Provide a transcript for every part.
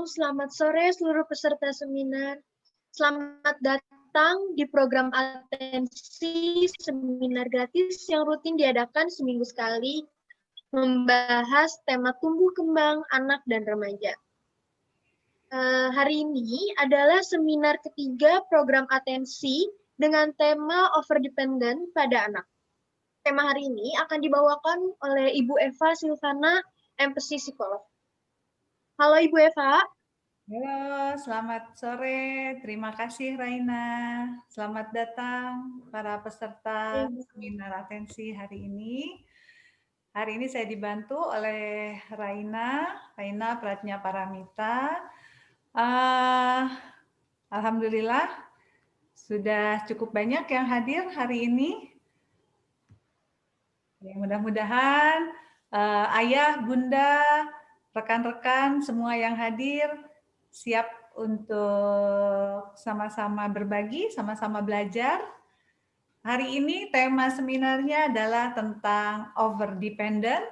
selamat sore seluruh peserta seminar. Selamat datang di program atensi seminar gratis yang rutin diadakan seminggu sekali, membahas tema tumbuh kembang anak dan remaja. Hari ini adalah seminar ketiga program atensi dengan tema overdependent pada anak. Tema hari ini akan dibawakan oleh Ibu Eva Silvana, MPC Psikolog. Halo Ibu Eva. Halo, selamat sore. Terima kasih Raina. Selamat datang para peserta seminar atensi hari ini. Hari ini saya dibantu oleh Raina Pratnya Paramita. Alhamdulillah sudah cukup banyak yang hadir hari ini. Mudah-mudahan ayah, bunda, rekan-rekan semua yang hadir siap untuk sama-sama berbagi, sama-sama belajar. Hari ini tema seminarnya adalah tentang overdependent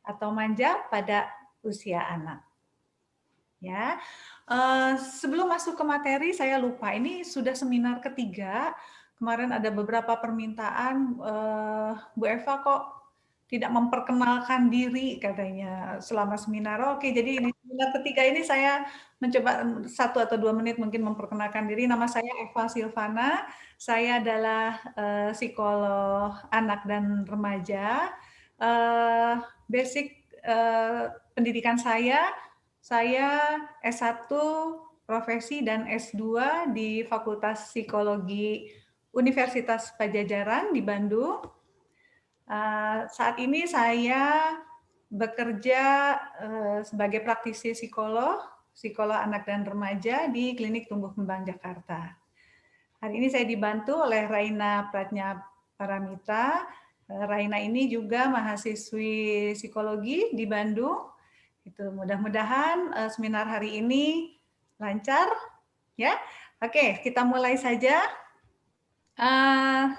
atau manja pada usia anak. Ya, sebelum masuk ke materi saya lupa, ini sudah seminar ketiga. Kemarin ada beberapa permintaan, Bu Eva kok tidak memperkenalkan diri katanya selama seminar. Oke, jadi di seminar ketiga ini saya mencoba 1 atau 2 menit mungkin memperkenalkan diri. Nama saya Eva Silvana, saya adalah psikolog anak dan remaja. Basic pendidikan saya S1 profesi dan S2 di Fakultas Psikologi Universitas Padjadjaran di Bandung. Saat ini saya bekerja sebagai praktisi psikolog anak dan remaja di Klinik Tumbuh Kembang Jakarta. Hari ini saya dibantu oleh Raina Pratnya Paramita. Raina ini juga mahasiswi psikologi di Bandung. Itu mudah-mudahan seminar hari ini lancar, ya. Oke, kita mulai saja.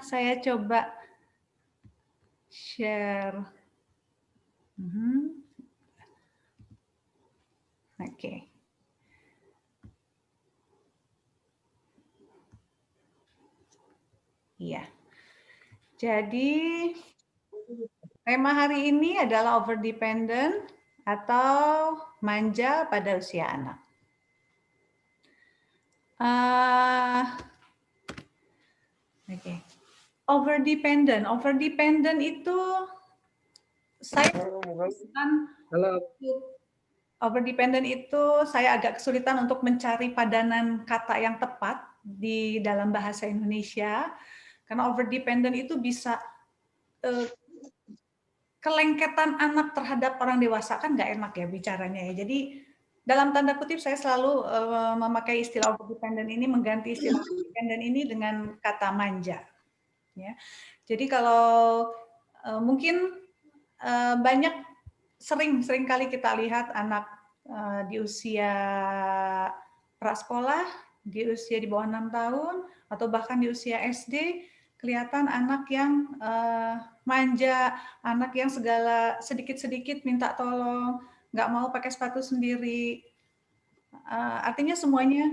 Saya coba share. Oke. Iya. Jadi tema hari ini adalah overdependent atau manja pada usia anak. Oke. Overdependent itu saya overdependent itu saya agak kesulitan untuk mencari padanan kata yang tepat di dalam bahasa Indonesia, karena overdependent itu bisa kelengketan anak terhadap orang dewasa, kan nggak enak ya bicaranya ya. Jadi dalam tanda kutip saya selalu memakai istilah overdependent ini, mengganti istilah overdependent ini dengan kata manja. Ya. Jadi kalau mungkin banyak sering kali kita lihat anak di usia prasekolah, di usia di bawah 6 tahun, atau bahkan di usia SD, kelihatan anak yang manja, anak yang segala sedikit-sedikit minta tolong, nggak mau pakai sepatu sendiri. Artinya semuanya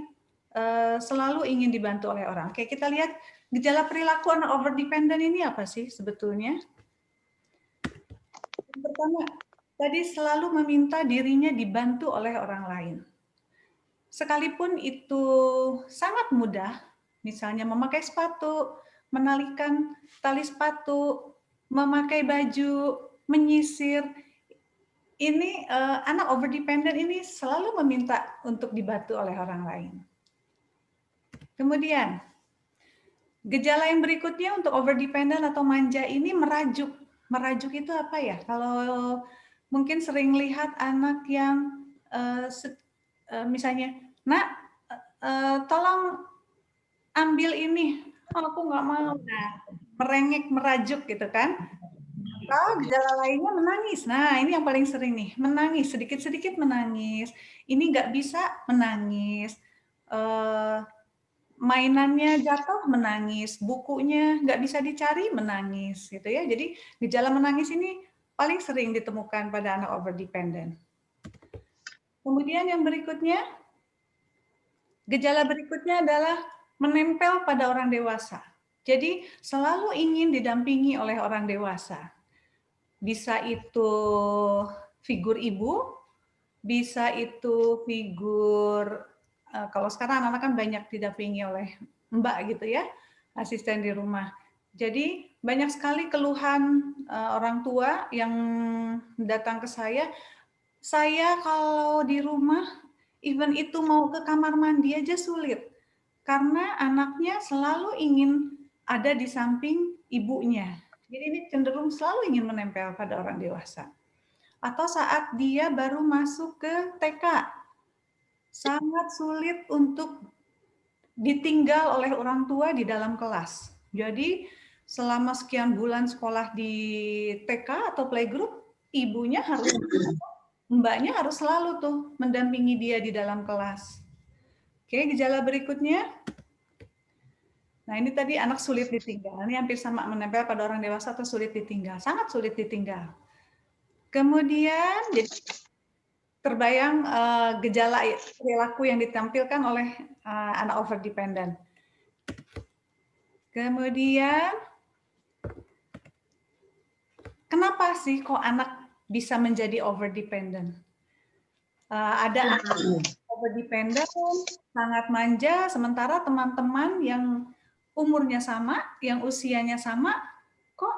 selalu ingin dibantu oleh orang. Oke, kita lihat gejala perilaku anak overdependent ini apa sih sebetulnya? Yang pertama, tadi selalu meminta dirinya dibantu oleh orang lain. Sekalipun itu sangat mudah, misalnya memakai sepatu, menalikan tali sepatu, memakai baju, menyisir, ini anak overdependent ini selalu meminta untuk dibantu oleh orang lain. Kemudian, gejala yang berikutnya untuk overdependent atau manja ini merajuk. Merajuk itu apa ya? Kalau mungkin sering lihat anak yang misalnya, "Nak, tolong ambil ini." "Oh, aku nggak mau." Nah, merengek, merajuk gitu kan. Atau gejala lainnya menangis. Nah, ini yang paling sering nih, menangis, sedikit-sedikit menangis. Ini nggak bisa, menangis. Mainannya jatuh, menangis. Bukunya nggak bisa dicari, menangis. Gitu ya. Jadi gejala menangis ini paling sering ditemukan pada anak overdependent. Kemudian yang berikutnya, gejala berikutnya adalah menempel pada orang dewasa. Jadi selalu ingin didampingi oleh orang dewasa. Bisa itu figur ibu, bisa itu figur, kalau sekarang anak-anak kan banyak didampingi oleh mbak gitu ya, asisten di rumah. Jadi banyak sekali keluhan orang tua yang datang ke saya kalau di rumah, even itu mau ke kamar mandi aja sulit. Karena anaknya selalu ingin ada di samping ibunya. Jadi ini cenderung selalu ingin menempel pada orang dewasa. Atau saat dia baru masuk ke TK, sangat sulit untuk ditinggal oleh orang tua di dalam kelas. Jadi selama sekian bulan sekolah di TK atau playgroup, ibunya harus, mbaknya harus selalu tuh mendampingi dia di dalam kelas. Oke, gejala berikutnya. Nah, ini tadi anak sulit ditinggal. Ini hampir sama menempel pada orang dewasa atau sulit ditinggal. Sangat sulit ditinggal. Kemudian, jadi terbayang gejala perilaku yang ditampilkan oleh anak over dependent. Kemudian, kenapa sih kok anak bisa menjadi over dependent? Ada anak over dependent, sangat manja, sementara teman-teman yang umurnya sama, yang usianya sama, kok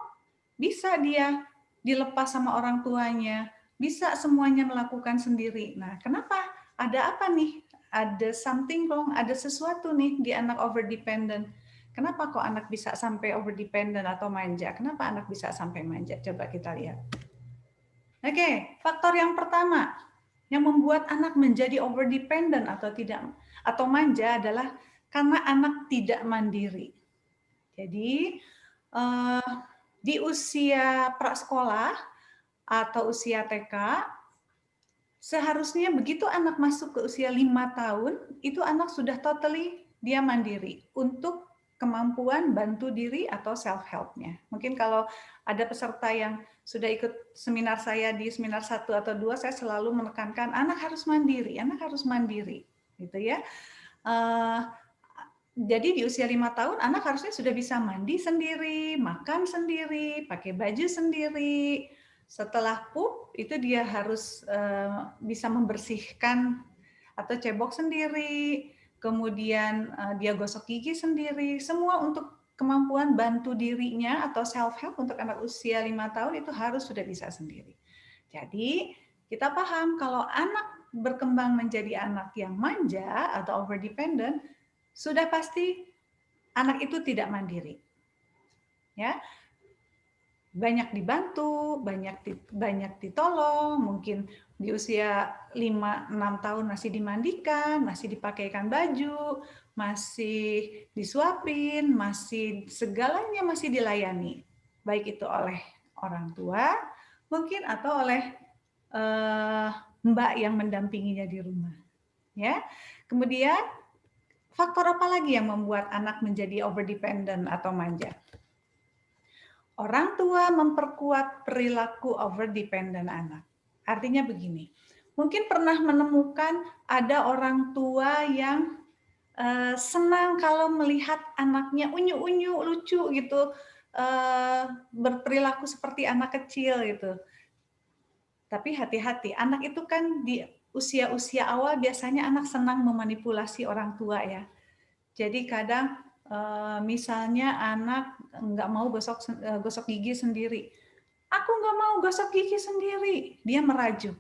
bisa dia dilepas sama orang tuanya, bisa semuanya melakukan sendiri. Nah, kenapa? Ada apa nih? Ada something wrong, ada sesuatu nih di anak over dependent. Kenapa kok anak bisa sampai over dependent atau manja? Kenapa anak bisa sampai manja? Coba kita lihat. Oke, faktor yang pertama yang membuat anak menjadi over dependent atau manja adalah karena anak tidak mandiri. Jadi di usia prasekolah atau usia TK, seharusnya begitu anak masuk ke usia 5 tahun, itu anak sudah totally dia mandiri untuk kemampuan bantu diri atau self-help-nya. Mungkin kalau ada peserta yang sudah ikut seminar saya di seminar 1 atau 2, saya selalu menekankan anak harus mandiri, gitu ya. Jadi di usia 5 tahun anak harusnya sudah bisa mandi sendiri, makan sendiri, pakai baju sendiri. Setelah pup itu dia harus bisa membersihkan atau cebok sendiri, kemudian dia gosok gigi sendiri, semua untuk kemampuan bantu dirinya atau self-help untuk anak usia 5 tahun itu harus sudah bisa sendiri. Jadi kita paham kalau anak berkembang menjadi anak yang manja atau over dependent, sudah pasti anak itu tidak mandiri. Ya. Banyak dibantu, banyak ditolong, mungkin di usia 5-6 tahun masih dimandikan, masih dipakaikan baju, masih disuapin, masih segalanya masih dilayani. Baik itu oleh orang tua, mungkin atau oleh mbak yang mendampinginya di rumah. Ya. Kemudian faktor apa lagi yang membuat anak menjadi over dependent atau manja? Orang tua memperkuat perilaku over dependent anak. Artinya begini, mungkin pernah menemukan ada orang tua yang senang kalau melihat anaknya unyu-unyu, lucu gitu, berperilaku seperti anak kecil gitu. Tapi hati-hati, anak itu kan di usia-usia awal biasanya anak senang memanipulasi orang tua ya. Jadi kadang misalnya anak nggak mau gosok gigi sendiri. Aku nggak mau gosok gigi sendiri. Dia merajuk.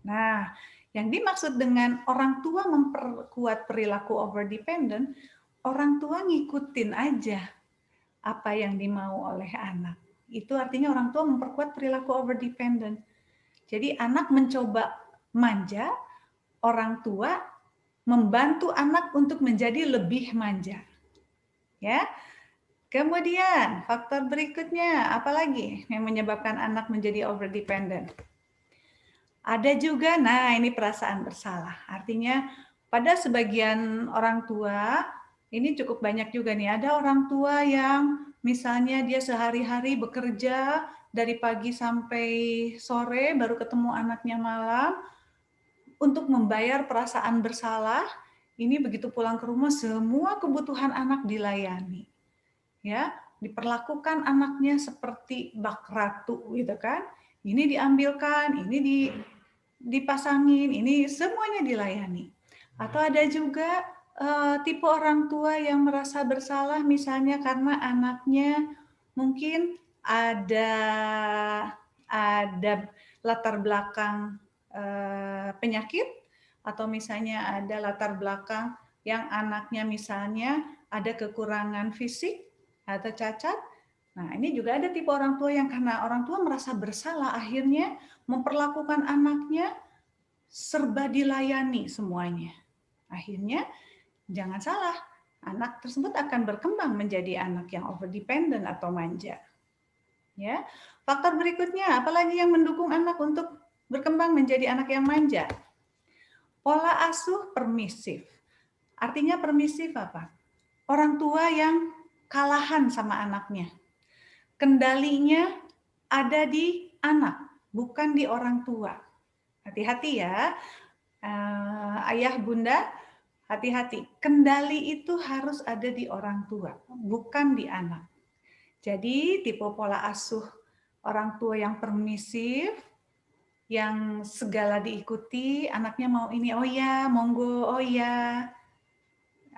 Nah, yang dimaksud dengan orang tua memperkuat perilaku over dependent, orang tua ngikutin aja apa yang dimau oleh anak. Itu artinya orang tua memperkuat perilaku over dependent. Jadi anak mencoba manja, orang tua membantu anak untuk menjadi lebih manja. Ya. Kemudian faktor berikutnya apa lagi yang menyebabkan anak menjadi over dependent? Ada juga, nah ini perasaan bersalah. Artinya pada sebagian orang tua, ini cukup banyak juga nih, ada orang tua yang misalnya dia sehari-hari bekerja dari pagi sampai sore, baru ketemu anaknya malam. untuk membayar perasaan bersalah, ini begitu pulang ke rumah semua kebutuhan anak dilayani. Ya, diperlakukan anaknya seperti bak ratu gitu kan. Ini diambilkan, ini dipasangin, ini semuanya dilayani. Atau ada juga tipe orang tua yang merasa bersalah misalnya karena anaknya mungkin ada latar belakang penyakit, atau misalnya ada latar belakang yang anaknya misalnya ada kekurangan fisik atau cacat. Nah, ini juga ada tipe orang tua yang karena orang tua merasa bersalah akhirnya memperlakukan anaknya serba dilayani semuanya. Akhirnya jangan salah, anak tersebut akan berkembang menjadi anak yang over dependent atau manja. Ya. Faktor berikutnya, apalagi yang mendukung anak untuk berkembang menjadi anak yang manja? Pola asuh permisif. Artinya permisif apa? Orang tua yang kalahan sama anaknya. Kendalinya ada di anak, bukan di orang tua. Hati-hati ya, ayah bunda, hati-hati. Kendali itu harus ada di orang tua, bukan di anak. Jadi tipe pola asuh orang tua yang permisif, yang segala diikuti, anaknya mau ini, oh ya, monggo, oh ya,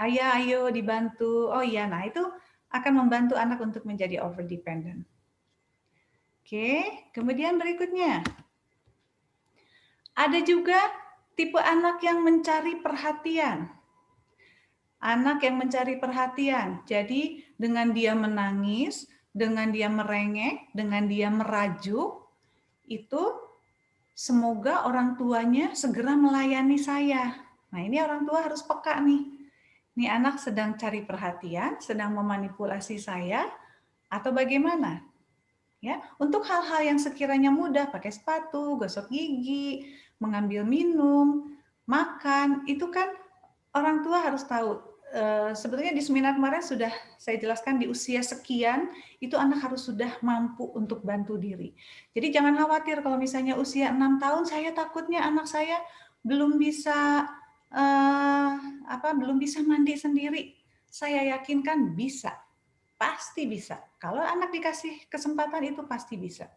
ayah ayo dibantu, oh ya, nah itu akan membantu anak untuk menjadi over dependent. Oke, kemudian berikutnya. Ada juga tipe anak yang mencari perhatian. Anak yang mencari perhatian. Jadi dengan dia menangis, dengan dia merengek, dengan dia merajuk, itu semoga orang tuanya segera melayani saya. Nah, ini orang tua harus peka nih. Ini anak sedang cari perhatian, sedang memanipulasi saya, atau bagaimana? Ya, untuk hal-hal yang sekiranya mudah, pakai sepatu, gosok gigi, mengambil minum, makan, itu kan orang tua harus tahu. Sebetulnya di seminar kemarin sudah saya jelaskan di usia sekian, itu anak harus sudah mampu untuk bantu diri. Jadi jangan khawatir kalau misalnya usia 6 tahun, saya takutnya anak saya belum bisa belum bisa mandi sendiri. Saya yakinkan bisa. Pasti bisa. Kalau anak dikasih kesempatan itu pasti bisa.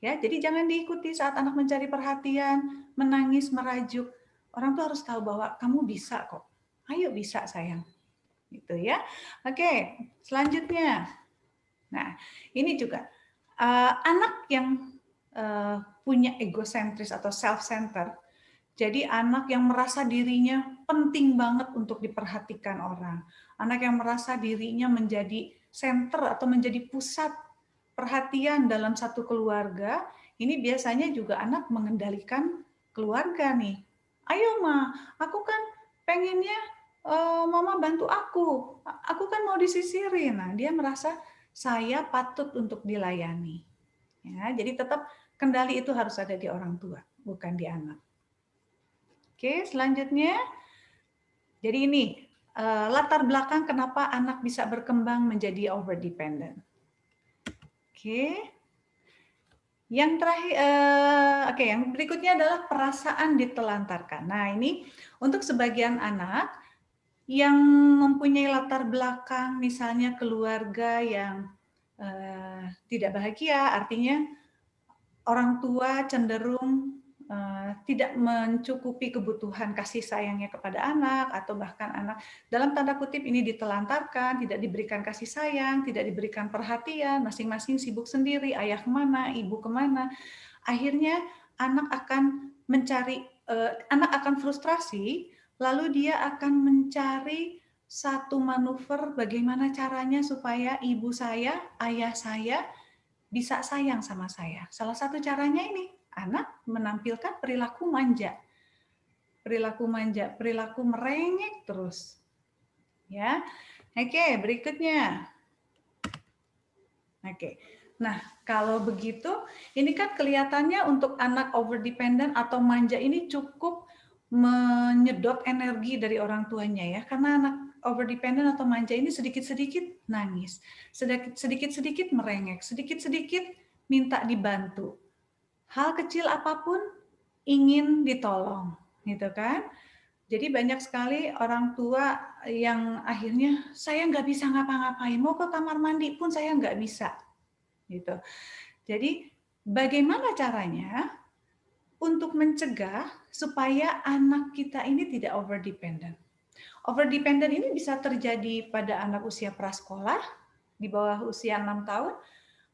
Ya, jadi jangan diikuti saat anak mencari perhatian, menangis, merajuk. Orang tuh harus tahu bahwa kamu bisa kok. Ayo bisa sayang. Gitu ya. Oke, selanjutnya. Nah, ini juga anak yang punya egosentris atau self-centered. Jadi anak yang merasa dirinya penting banget untuk diperhatikan orang. Anak yang merasa dirinya menjadi center atau menjadi pusat perhatian dalam satu keluarga, ini biasanya juga anak mengendalikan keluarga nih. Ayo Ma, aku kan pengennya Mama bantu aku kan mau disisirin. Nah, dia merasa saya patut untuk dilayani. Ya, jadi tetap kendali itu harus ada di orang tua, bukan di anak. Oke, selanjutnya. Jadi ini latar belakang kenapa anak bisa berkembang menjadi over dependent. Oke. Yang terakhir, yang berikutnya adalah perasaan ditelantarkan. Nah, ini untuk sebagian anak yang mempunyai latar belakang, misalnya keluarga yang tidak bahagia, artinya orang tua cenderung tidak mencukupi kebutuhan kasih sayangnya kepada anak, atau bahkan anak dalam tanda kutip ini ditelantarkan, tidak diberikan kasih sayang, tidak diberikan perhatian, masing-masing sibuk sendiri, ayah kemana, ibu kemana. Akhirnya anak akan akan frustrasi, lalu dia akan mencari satu manuver bagaimana caranya supaya ibu saya, ayah saya bisa sayang sama saya. Salah satu caranya ini, anak menampilkan perilaku manja. Perilaku merengek terus. Ya. Oke, berikutnya. Oke. Nah, kalau begitu, ini kan kelihatannya untuk anak over dependent atau manja ini cukup menyedot energi dari orang tuanya ya, karena anak over dependent atau manja ini sedikit-sedikit nangis, sedikit-sedikit merengek, sedikit-sedikit minta dibantu. Hal kecil apapun ingin ditolong. gitu kan? Jadi banyak sekali orang tua yang akhirnya saya nggak bisa ngapa-ngapain, mau ke kamar mandi pun saya nggak bisa, gitu. Jadi bagaimana caranya untuk mencegah supaya anak kita ini tidak over dependent? Over dependent ini bisa terjadi pada anak usia prasekolah, di bawah usia 6 tahun.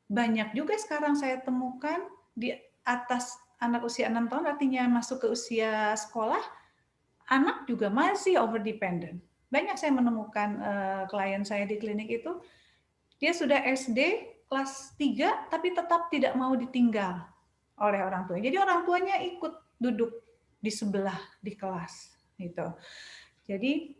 Banyak juga sekarang saya temukan di atas anak usia 6 tahun, artinya masuk ke usia sekolah, anak juga masih over dependent. Banyak saya menemukan klien saya di klinik itu, dia sudah SD kelas 3 tapi tetap tidak mau ditinggal oleh orang tuanya. Jadi orang tuanya ikut duduk di sebelah di kelas gitu. Jadi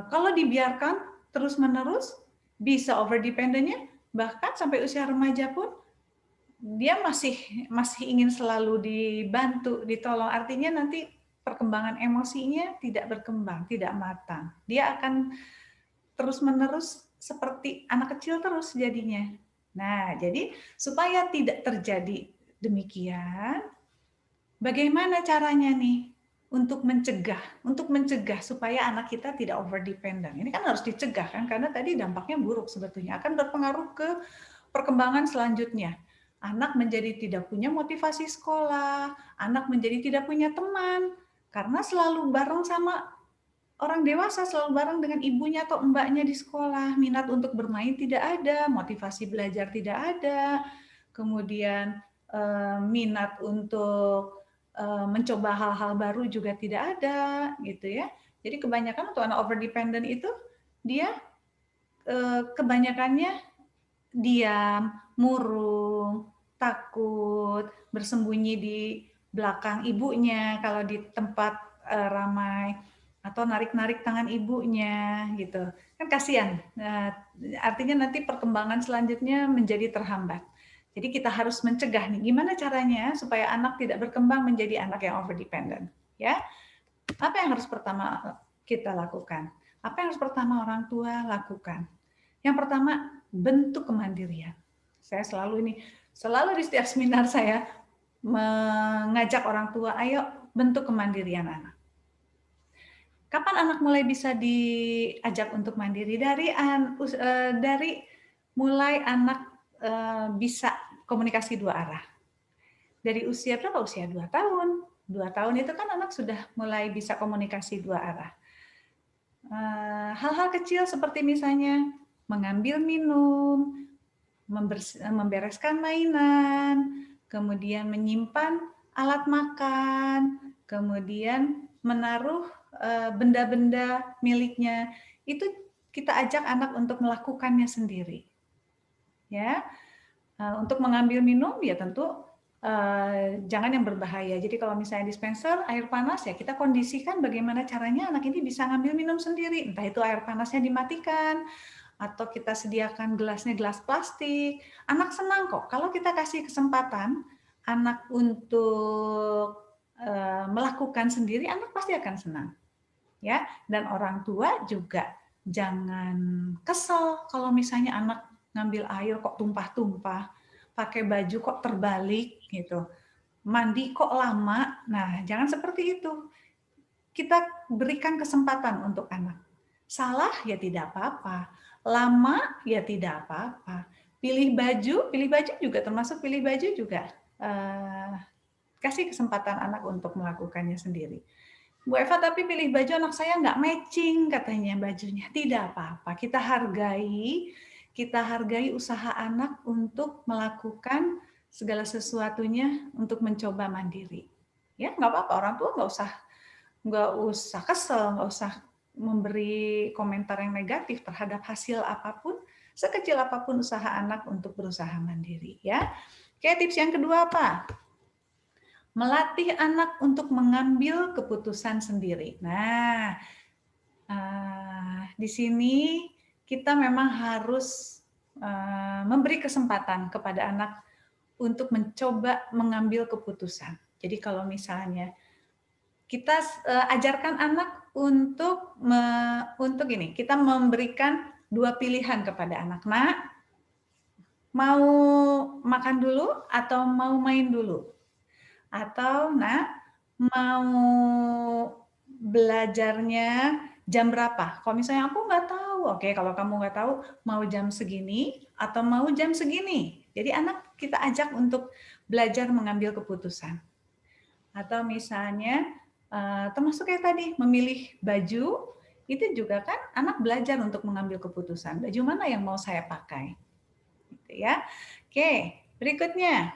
kalau dibiarkan terus-menerus bisa over dependent-nya, bahkan sampai usia remaja pun dia masih ingin selalu dibantu, ditolong. Artinya nanti perkembangan emosinya tidak berkembang, tidak matang. Dia akan terus-menerus seperti anak kecil terus jadinya. Nah, jadi supaya tidak terjadi demikian, bagaimana caranya nih untuk mencegah supaya anak kita tidak over dependent. Ini kan harus dicegah kan, karena tadi dampaknya buruk sebetulnya, akan berpengaruh ke perkembangan selanjutnya. Anak menjadi tidak punya motivasi sekolah, anak menjadi tidak punya teman, karena selalu bareng sama orang dewasa, selalu bareng dengan ibunya atau mbaknya di sekolah, minat untuk bermain tidak ada, motivasi belajar tidak ada, kemudian minat untuk mencoba hal-hal baru juga tidak ada, gitu ya. Jadi kebanyakan untuk anak over dependent itu dia kebanyakannya diam, murung, takut, bersembunyi di belakang ibunya kalau di tempat ramai, atau narik-narik tangan ibunya gitu. Kan kasihan. Nah, artinya nanti perkembangan selanjutnya menjadi terhambat. Jadi kita harus mencegah nih, gimana caranya supaya anak tidak berkembang menjadi anak yang over dependent, ya. Apa yang harus pertama kita lakukan? Apa yang harus pertama orang tua lakukan? Yang pertama, bentuk kemandirian. Saya selalu di setiap seminar saya mengajak orang tua, ayo bentuk kemandirian anak. Kapan anak mulai bisa diajak untuk mandiri? Dari mulai anak bisa komunikasi dua arah. Dari usia berapa? Usia 2 tahun. 2 tahun itu kan anak sudah mulai bisa komunikasi dua arah. Hal-hal kecil seperti misalnya mengambil minum, membereskan mainan, kemudian menyimpan alat makan, kemudian menaruh benda-benda miliknya, itu kita ajak anak untuk melakukannya sendiri. Ya, untuk mengambil minum ya tentu jangan yang berbahaya. Jadi kalau misalnya dispenser air panas ya kita kondisikan bagaimana caranya anak ini bisa ngambil minum sendiri. Entah itu air panasnya dimatikan atau kita sediakan gelasnya gelas plastik. Anak senang kok. Kalau kita kasih kesempatan anak untuk melakukan sendiri, anak pasti akan senang. Ya, dan orang tua juga jangan kesel kalau misalnya anak ngambil air kok tumpah-tumpah, pakai baju kok terbalik gitu, mandi kok lama. Nah, jangan seperti itu. Kita berikan kesempatan untuk anak. Salah ya tidak apa-apa, lama ya tidak apa-apa. Pilih baju juga termasuk pilih baju juga. Kasih kesempatan anak untuk melakukannya sendiri. Bu Eva, tapi pilih baju anak saya nggak matching katanya bajunya. Tidak apa-apa, kita hargai usaha anak untuk melakukan segala sesuatunya untuk mencoba mandiri. Ya nggak apa-apa, orang tua nggak usah kesel, nggak usah memberi komentar yang negatif terhadap hasil apapun, sekecil apapun usaha anak untuk berusaha mandiri. Ya, oke, tips yang kedua apa? Melatih anak untuk mengambil keputusan sendiri. Nah, di sini kita memang harus memberi kesempatan kepada anak untuk mencoba mengambil keputusan. Jadi kalau misalnya kita ajarkan anak untuk ini, kita memberikan dua pilihan kepada anak. Nak, mau makan dulu atau mau main dulu? Atau nak mau belajarnya jam berapa? Kalau misalnya aku nggak tahu, oke, kalau kamu nggak tahu mau jam segini atau mau jam segini. Jadi anak kita ajak untuk belajar mengambil keputusan. Atau misalnya termasuk kayak tadi memilih baju, itu juga kan anak belajar untuk mengambil keputusan. Baju mana yang mau saya pakai? Gitu ya. Oke, berikutnya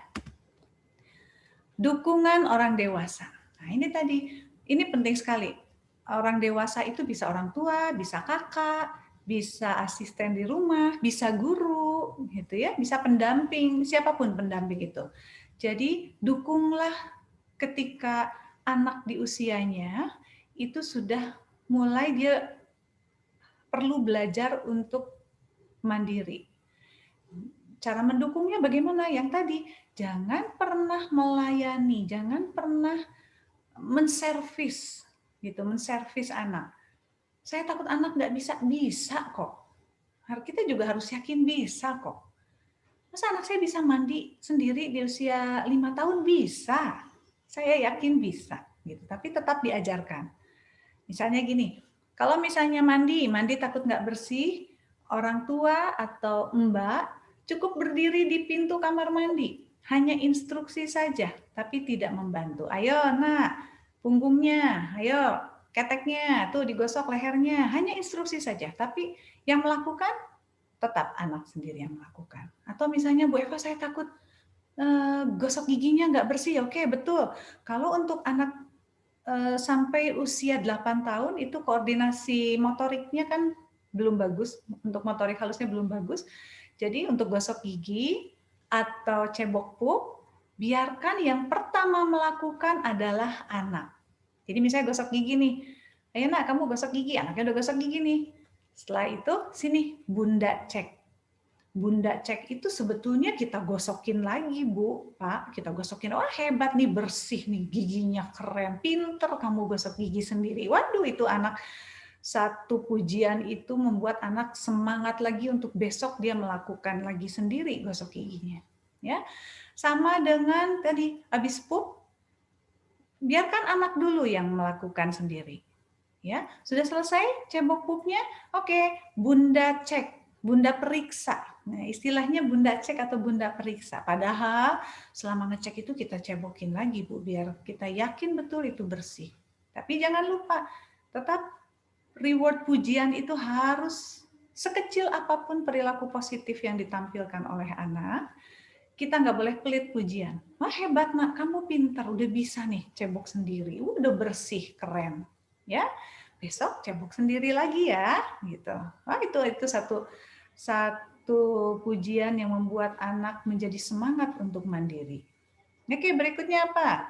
dukungan orang dewasa. Nah, ini tadi, ini penting sekali. Orang dewasa itu bisa orang tua, bisa kakak, bisa asisten di rumah, bisa guru, gitu ya, bisa pendamping, siapapun pendamping itu. Jadi, dukunglah ketika anak di usianya itu sudah mulai dia perlu belajar untuk mandiri. Cara mendukungnya bagaimana? Yang tadi, jangan pernah melayani, jangan pernah menservis, gitu, menservis anak. Saya takut anak nggak bisa kok. Kita juga harus yakin bisa kok. Masa anak saya bisa mandi sendiri di usia 5 tahun? Bisa. Saya yakin bisa, gitu. Tapi tetap diajarkan. Misalnya gini, kalau misalnya mandi takut nggak bersih, orang tua atau mbak cukup berdiri di pintu kamar mandi, hanya instruksi saja, tapi tidak membantu. Ayo nak, punggungnya, ayo keteknya, tuh digosok lehernya, hanya instruksi saja, tapi yang melakukan tetap anak sendiri yang melakukan. Atau misalnya Bu Eva, saya takut gosok giginya nggak bersih. Oke, betul. Kalau untuk anak sampai usia 8 tahun itu koordinasi motoriknya kan belum bagus, untuk motorik halusnya belum bagus. Jadi untuk gosok gigi atau cebok pup, biarkan yang pertama melakukan adalah anak. Jadi misalnya gosok gigi nih, ayo nak kamu gosok gigi, anaknya udah gosok gigi nih. Setelah itu sini bunda cek. Bunda cek itu sebetulnya kita gosokin lagi, Bu, Pak. Kita gosokin, wah hebat nih, bersih nih, giginya keren, pinter kamu gosok gigi sendiri. Waduh, itu anak, satu pujian itu membuat anak semangat lagi untuk besok dia melakukan lagi sendiri gosok giginya. Ya, sama dengan tadi, habis pup, biarkan anak dulu yang melakukan sendiri. Ya, sudah selesai cebok pupnya, oke, bunda cek, bunda periksa. Nah, istilahnya bunda cek atau bunda periksa. Padahal selama ngecek itu kita cebokin lagi, Bu, biar kita yakin betul itu bersih. Tapi jangan lupa, tetap reward pujian itu harus sekecil apapun perilaku positif yang ditampilkan oleh anak, kita nggak boleh pelit pujian. Wah hebat nak, kamu pintar, udah bisa nih cebok sendiri, udah bersih, keren. Ya, besok cebok sendiri lagi ya, gitu. Wah itu satu pujian yang membuat anak menjadi semangat untuk mandiri. Oke, berikutnya apa?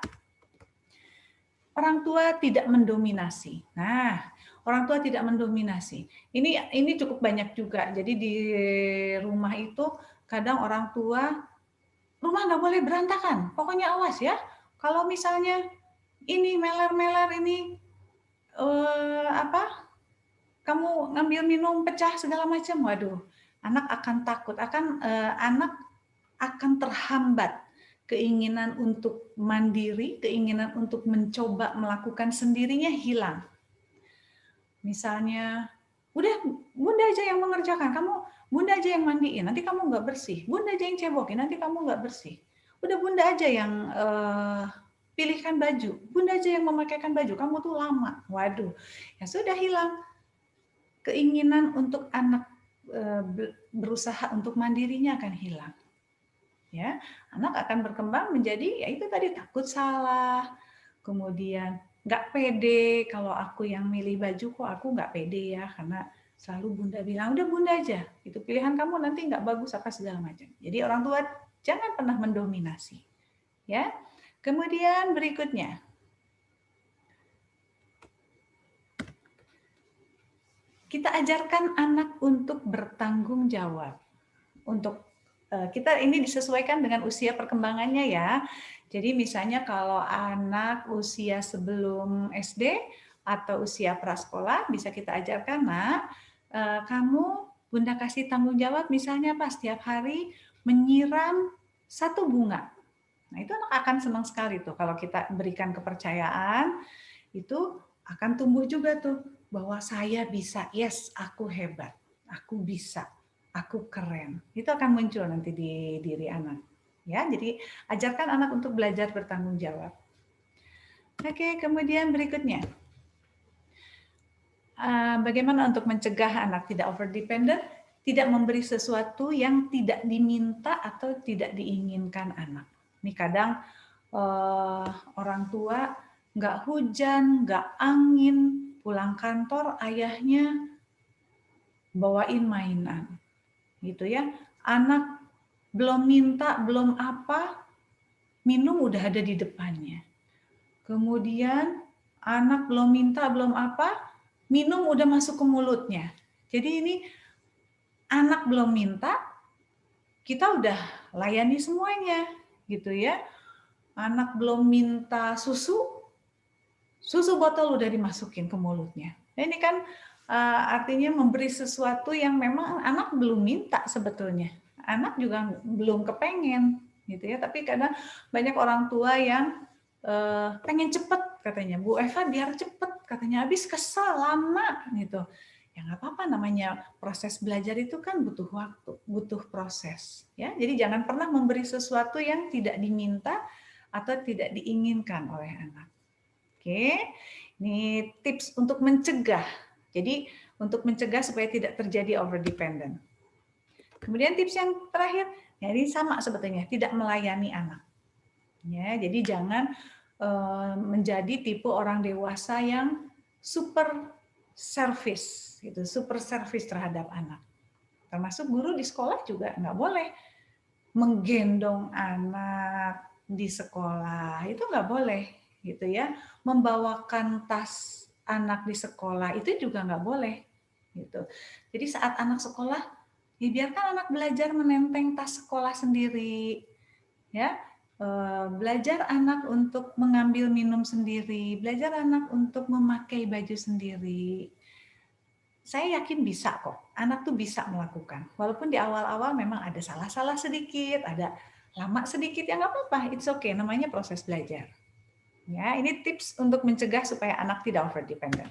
Orang tua tidak mendominasi. Nah, orang tua tidak mendominasi. Ini cukup banyak juga. Jadi di rumah itu kadang orang tua, rumah nggak boleh berantakan. Pokoknya awas ya. Kalau misalnya ini meler-meler ini kamu ngambil minum pecah segala macam, waduh, anak akan takut, anak akan terhambat keinginan untuk mandiri, keinginan untuk mencoba melakukan sendirinya hilang. Misalnya, udah bunda aja yang mengerjakan, bunda aja yang mandiin, nanti kamu nggak bersih. Bunda aja yang cebokin, nanti kamu nggak bersih. Udah bunda aja yang pilihkan baju, bunda aja yang memakaikan baju, kamu tuh lama. Waduh, ya sudah hilang keinginan untuk anak berusaha untuk mandirinya akan hilang. Ya, anak akan berkembang menjadi ya itu tadi takut salah, kemudian nggak pede. Kalau aku yang milih baju kok aku nggak pede ya, karena selalu bunda bilang udah bunda aja, itu pilihan kamu nanti nggak bagus apa segala macam. Jadi orang tua jangan pernah mendominasi. Ya, kemudian berikutnya kita ajarkan anak untuk bertanggung jawab. Untuk kita ini disesuaikan dengan usia perkembangannya ya. Jadi misalnya kalau anak usia sebelum SD atau usia prasekolah bisa kita ajarkan, nak, kamu bunda kasih tanggung jawab misalnya pas setiap hari menyiram 1 bunga. Nah, itu anak akan senang sekali tuh kalau kita berikan kepercayaan, itu akan tumbuh juga tuh bahwa saya bisa, yes, aku hebat, aku bisa, aku keren. Itu akan muncul nanti di diri anak. Ya, jadi ajarkan anak untuk belajar bertanggung jawab. Oke, kemudian berikutnya. Bagaimana untuk mencegah anak tidak over dependent? Tidak memberi sesuatu yang tidak diminta atau tidak diinginkan anak. Ini kadang orang tua nggak hujan, nggak angin, pulang kantor ayahnya bawain mainan, gitu ya. Anak belum minta, belum apa, minum udah ada di depannya. Kemudian anak belum minta, belum apa, minum udah masuk ke mulutnya. Jadi ini anak belum minta, kita udah layani semuanya, gitu ya. Anak belum minta susu, susu botol udah dimasukin ke mulutnya. Nah, ini kan artinya memberi sesuatu yang memang anak belum minta sebetulnya. Anak juga belum kepengen, gitu ya. Tapi kadang banyak orang tua yang pengen cepet katanya, Bu Eva biar cepet katanya, habis kesal lama gitu. Ya nggak apa-apa, namanya proses belajar itu kan butuh waktu, butuh proses. Ya, jadi jangan pernah memberi sesuatu yang tidak diminta atau tidak diinginkan oleh anak. Oke, ini tips untuk mencegah. Jadi untuk mencegah supaya tidak terjadi over dependent. Kemudian tips yang terakhir, ya ini sama sebetulnya, tidak melayani anak. Ya, jadi jangan menjadi tipe orang dewasa yang super service, gitu, super service terhadap anak. Termasuk guru di sekolah juga nggak boleh menggendong anak di sekolah, itu nggak boleh, gitu ya. Membawakan tas anak di sekolah itu juga nggak boleh, gitu. Jadi saat anak sekolah, ya biarkan anak belajar menenteng tas sekolah sendiri, ya. Belajar anak untuk mengambil minum sendiri, belajar anak untuk memakai baju sendiri. Saya yakin bisa kok, anak tuh bisa melakukan. Walaupun di awal-awal memang ada salah-salah sedikit, ada lama sedikit, ya nggak apa-apa, it's okay, namanya proses belajar. Ya, ini tips untuk mencegah supaya anak tidak over dependent.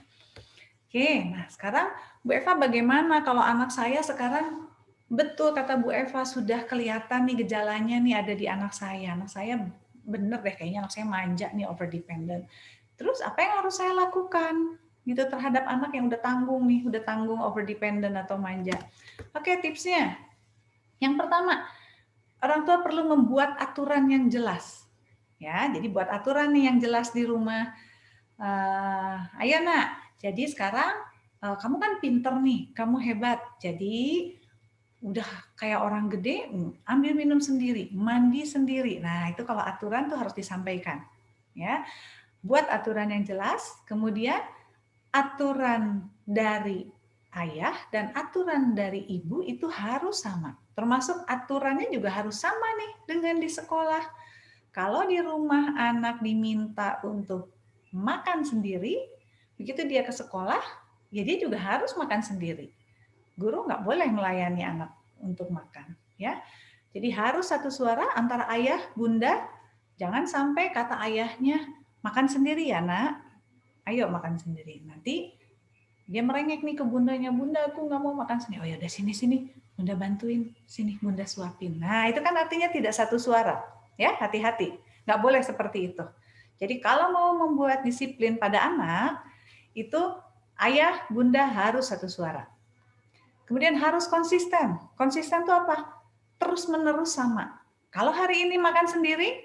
Oke, nah sekarang Bu Eva bagaimana kalau anak saya sekarang betul kata Bu Eva sudah kelihatan nih gejalanya nih ada di anak saya. Anak saya bener deh kayaknya anak saya manja nih over dependent. Terus apa yang harus saya lakukan gitu terhadap anak yang udah tanggung over dependent atau manja. Oke, tipsnya. Yang pertama, orang tua perlu membuat aturan yang jelas. Ya, jadi buat aturan nih yang jelas di rumah. Ayo nak, jadi sekarang kamu kan pinter nih, kamu hebat. Jadi udah kayak orang gede, ambil minum sendiri, mandi sendiri. Nah, itu kalau aturan tuh harus disampaikan. Ya, buat aturan yang jelas, kemudian aturan dari ayah dan aturan dari ibu itu harus sama. Termasuk aturannya juga harus sama nih dengan di sekolah. Kalau di rumah anak diminta untuk makan sendiri, begitu dia ke sekolah, ya dia juga harus makan sendiri. Guru nggak boleh melayani anak untuk makan, ya. Jadi harus satu suara antara ayah, bunda. Jangan sampai kata ayahnya makan sendiri ya nak. Ayo makan sendiri. Nanti dia merengek nih ke bundanya, bunda aku nggak mau makan sendiri. Oh ya udah sini, bunda bantuin, sini bunda suapin. Nah itu kan artinya tidak satu suara, ya hati-hati, nggak boleh seperti itu. Jadi kalau mau membuat disiplin pada anak, itu ayah, bunda harus satu suara. Kemudian harus konsisten. Konsisten itu apa? Terus menerus sama. Kalau hari ini makan sendiri,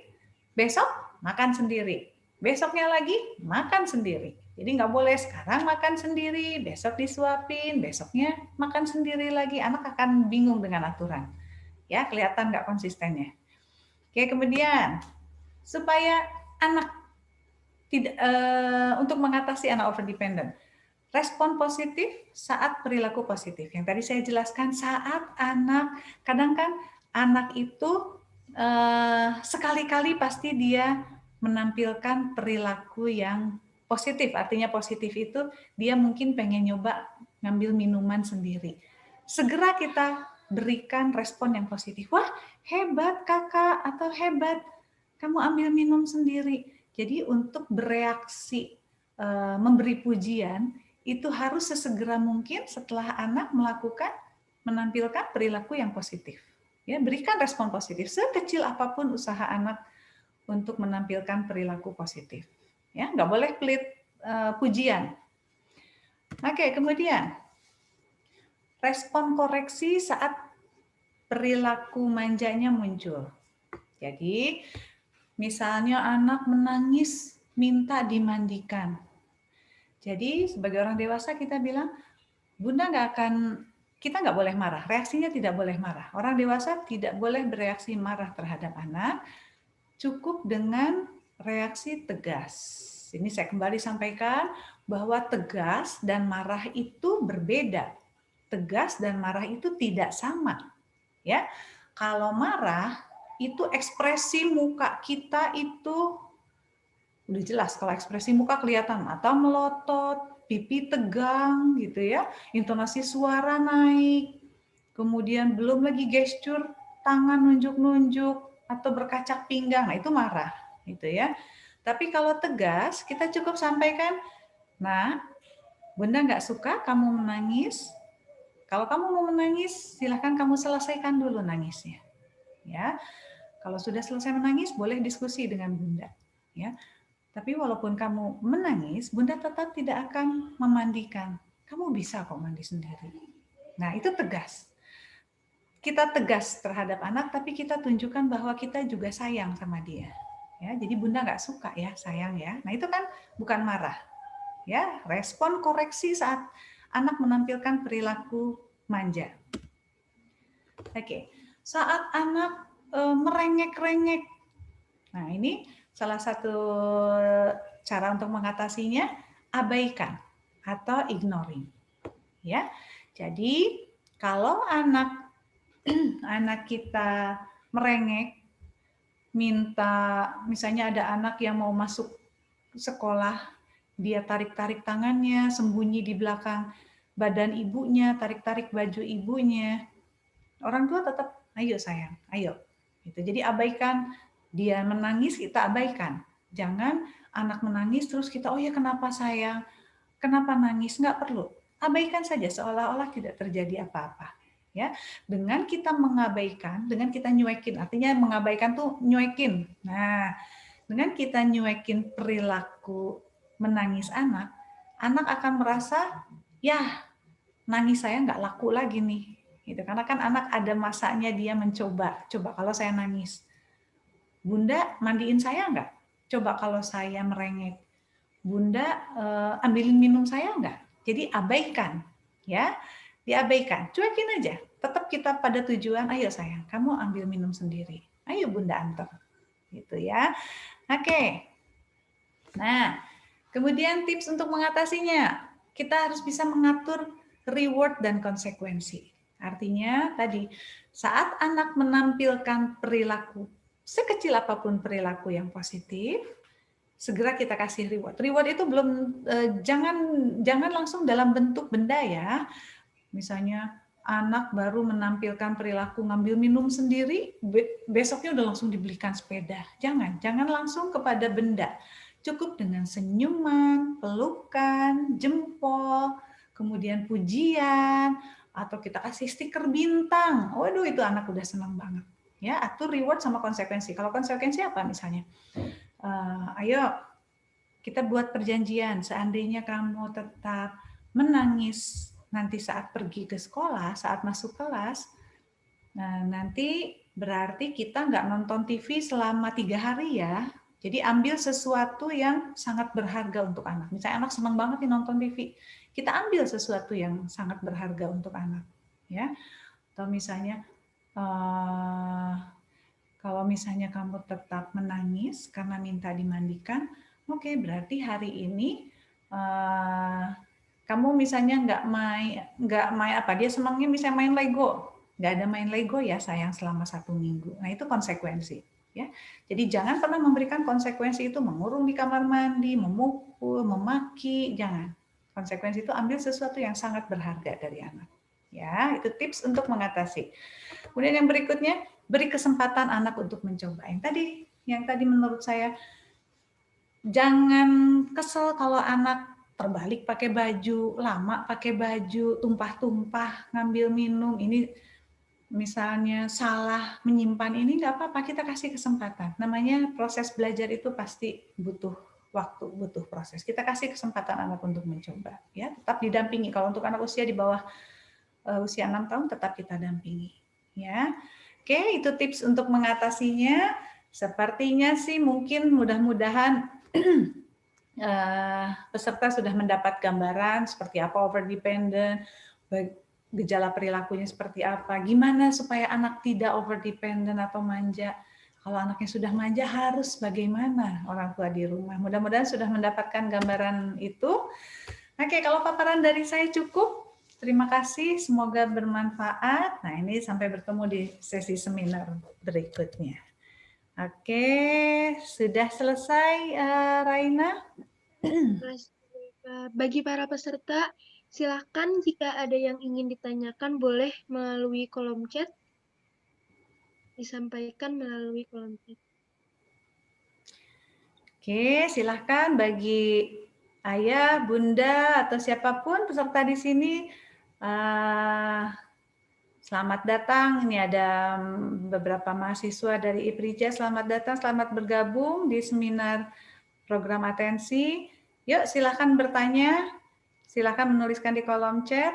besok makan sendiri. Besoknya lagi makan sendiri. Jadi nggak boleh sekarang makan sendiri, besok disuapin, besoknya makan sendiri lagi. Anak akan bingung dengan aturan. Ya, kelihatan nggak konsistennya. Oke, kemudian supaya anak tidak untuk mengatasi anak over dependent. Respon positif saat perilaku positif. Yang tadi saya jelaskan saat anak, kadang kan anak itu sekali-kali pasti dia menampilkan perilaku yang positif. Artinya positif itu dia mungkin pengen nyoba ngambil minuman sendiri. Segera kita berikan respon yang positif. Wah, hebat kakak atau hebat kamu ambil minum sendiri. Jadi untuk bereaksi memberi pujian itu harus sesegera mungkin setelah anak menampilkan perilaku yang positif. Ya, berikan respon positif sekecil apapun usaha anak untuk menampilkan perilaku positif. Ya, nggak boleh pelit pujian. Oke, kemudian respon koreksi saat perilaku manjanya muncul. Jadi, misalnya anak menangis minta dimandikan. Jadi, sebagai orang dewasa kita bilang, Bunda kita nggak boleh marah, reaksinya tidak boleh marah. Orang dewasa tidak boleh bereaksi marah terhadap anak, cukup dengan reaksi tegas. Ini saya kembali sampaikan bahwa tegas dan marah itu berbeda. Tegas dan marah itu tidak sama. Ya, kalau marah itu ekspresi muka kita itu udah jelas. Kalau ekspresi muka kelihatan mata melotot, pipi tegang gitu ya, intonasi suara naik, kemudian belum lagi gestur tangan nunjuk-nunjuk atau berkacak pinggang, nah itu marah gitu ya. Tapi kalau tegas kita cukup sampaikan, nah Bunda nggak suka kamu menangis. Kalau kamu mau menangis, silahkan kamu selesaikan dulu nangisnya. Ya, kalau sudah selesai menangis, boleh diskusi dengan Bunda. Ya, tapi walaupun kamu menangis, Bunda tetap tidak akan memandikan. Kamu bisa kok mandi sendiri. Nah, itu tegas. Kita tegas terhadap anak, tapi kita tunjukkan bahwa kita juga sayang sama dia. Ya, jadi Bunda nggak suka ya, sayang ya. Nah, itu kan bukan marah. Ya, respon koreksi saat anak menampilkan perilaku manja. Oke, saat anak merengek-rengek. Nah, ini salah satu cara untuk mengatasinya, abaikan atau ignoring. Ya. Jadi, kalau anak kita merengek, minta, misalnya ada anak yang mau masuk sekolah, dia tarik-tarik tangannya, sembunyi di belakang badan ibunya, tarik-tarik baju ibunya. Orang tua tetap, ayo sayang, ayo. Gitu. Jadi abaikan, dia menangis, kita abaikan. Jangan anak menangis, terus kita, oh ya kenapa sayang, kenapa nangis, nggak perlu. Abaikan saja, seolah-olah tidak terjadi apa-apa. Ya, dengan kita mengabaikan, dengan kita nyuekin, artinya mengabaikan tuh nyuekin. Nah, dengan kita nyuekin perilaku menangis anak, anak akan merasa, ya nangis saya nggak laku lagi nih. Gitu. Karena kan anak ada masanya dia mencoba. Coba kalau saya nangis. Bunda mandiin saya nggak? Coba kalau saya merengek. Bunda ambilin minum saya nggak? Jadi abaikan. Ya, diabaikan. Cuekin aja. Tetap kita pada tujuan, ayo sayang, kamu ambil minum sendiri. Ayo Bunda antar. Gitu ya. Oke. Nah, kemudian tips untuk mengatasinya. Kita harus bisa mengatur reward dan konsekuensi. Artinya tadi, saat anak menampilkan perilaku, sekecil apapun perilaku yang positif, segera kita kasih reward. Reward itu belum jangan langsung dalam bentuk benda ya. Misalnya anak baru menampilkan perilaku ngambil minum sendiri, besoknya udah langsung dibelikan sepeda. Jangan langsung kepada benda. Cukup dengan senyuman, pelukan, jempol, kemudian pujian, atau kita kasih stiker bintang. Waduh, itu anak udah senang banget. Ya, atur reward sama konsekuensi. Kalau konsekuensi apa misalnya? Ayo kita buat perjanjian. Seandainya kamu tetap menangis nanti saat pergi ke sekolah, saat masuk kelas, nah nanti berarti kita nggak nonton TV selama 3 hari ya. Jadi ambil sesuatu yang sangat berharga untuk anak. Misalnya anak senang banget nih nonton TV, kita ambil sesuatu yang sangat berharga untuk anak, ya. Atau misalnya kalau misalnya kamu tetap menangis karena minta dimandikan, oke, berarti hari ini kamu misalnya nggak main apa, dia senangnya misalnya main Lego, nggak ada main Lego ya sayang selama 1 minggu. Nah itu konsekuensi. Ya, jadi jangan pernah memberikan konsekuensi itu mengurung di kamar mandi, memukul, memaki, jangan. Konsekuensi itu ambil sesuatu yang sangat berharga dari anak. Ya, itu tips untuk mengatasi. Kemudian yang berikutnya, beri kesempatan anak untuk mencoba. Yang tadi yang tadi menurut saya, jangan kesel kalau anak terbalik pakai baju, lama pakai baju, tumpah-tumpah, ngambil minum, ini misalnya salah menyimpan ini nggak apa-apa, kita kasih kesempatan. Namanya proses belajar itu pasti butuh waktu, butuh proses. Kita kasih kesempatan anak untuk mencoba, ya. Tetap didampingi. Kalau untuk anak usia di bawah usia 6 tahun tetap kita dampingi, ya. Oke, itu tips untuk mengatasinya. Sepertinya sih mungkin mudah-mudahan peserta sudah mendapat gambaran seperti apa over dependent, gejala perilakunya seperti apa, gimana supaya anak tidak over dependent atau manja. Kalau anaknya sudah manja harus bagaimana orang tua di rumah. Mudah-mudahan sudah mendapatkan gambaran itu. Oke, kalau paparan dari saya cukup. Terima kasih, semoga bermanfaat. Nah, ini sampai bertemu di sesi seminar berikutnya. Oke, sudah selesai, Raina? Bagi para peserta, silakan jika ada yang ingin ditanyakan boleh melalui kolom chat, disampaikan melalui kolom chat. Oke, silahkan bagi ayah, bunda, atau siapapun peserta di sini, selamat datang. Ini ada beberapa mahasiswa dari IPRIJA, selamat datang, selamat bergabung di seminar program atensi. Yuk, silahkan bertanya, silahkan menuliskan di kolom chat,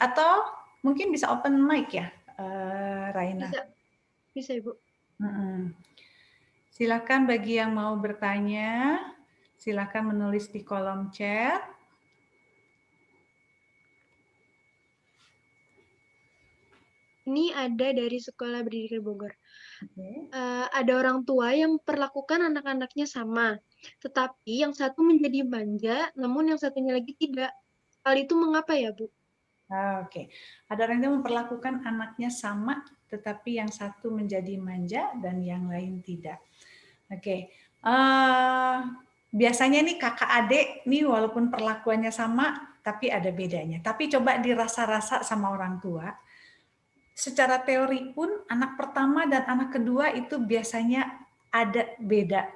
atau mungkin bisa open mic ya, Raina? Bisa Ibu. Silakan bagi yang mau bertanya, silakan menulis di kolom chat. Ini ada dari Sekolah Pendidikan Bogor. Okay. Ada orang tua yang perlakukan anak-anaknya sama, tetapi yang satu menjadi manja, namun yang satunya lagi tidak. Hal itu mengapa ya, Bu? Oke. Ada orang yang memperlakukan anaknya sama, tetapi yang satu menjadi manja dan yang lain tidak. Oke. Biasanya nih kakak adik nih walaupun perlakuannya sama, tapi ada bedanya. Tapi coba dirasa-rasa sama orang tua. Secara teori pun anak pertama dan anak kedua itu biasanya ada beda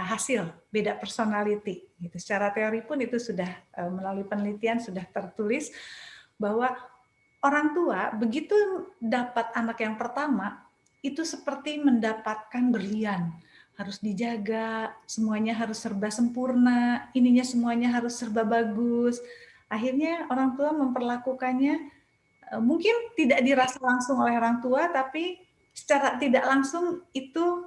hasil, beda personality. Gitu. Secara teori pun itu sudah melalui penelitian sudah tertulis bahwa orang tua begitu dapat anak yang pertama itu seperti mendapatkan berlian, harus dijaga, semuanya harus serba sempurna, ininya semuanya harus serba bagus. Akhirnya orang tua memperlakukannya mungkin tidak dirasa langsung oleh orang tua, tapi secara tidak langsung itu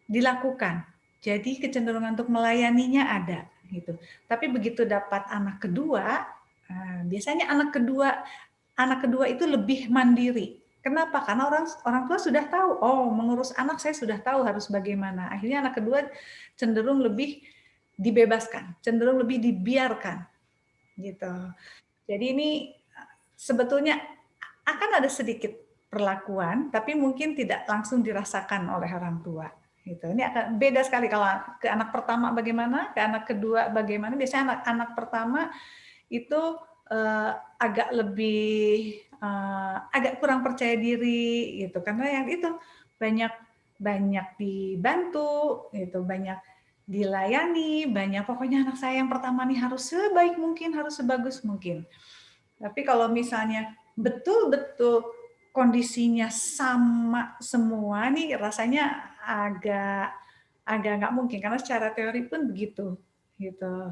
dilakukan. Jadi kecenderungan untuk melayaninya ada, gitu. Tapi begitu dapat anak kedua, biasanya anak kedua itu lebih mandiri. Kenapa? Karena orang tua sudah tahu, oh mengurus anak saya sudah tahu harus bagaimana. Akhirnya anak kedua cenderung lebih dibebaskan, cenderung lebih dibiarkan, gitu. Jadi ini sebetulnya akan ada sedikit perlakuan, tapi mungkin tidak langsung dirasakan oleh orang tua. Gitu. Ini akan beda sekali kalau ke anak pertama bagaimana, ke anak kedua bagaimana. Biasanya anak pertama itu agak lebih agak kurang percaya diri gitu, karena yang itu banyak dibantu, gitu, banyak dilayani, banyak pokoknya anak saya yang pertama nih harus sebaik mungkin, harus sebagus mungkin. Tapi kalau misalnya betul-betul kondisinya sama semua nih rasanya agak nggak mungkin karena secara teori pun begitu gitu.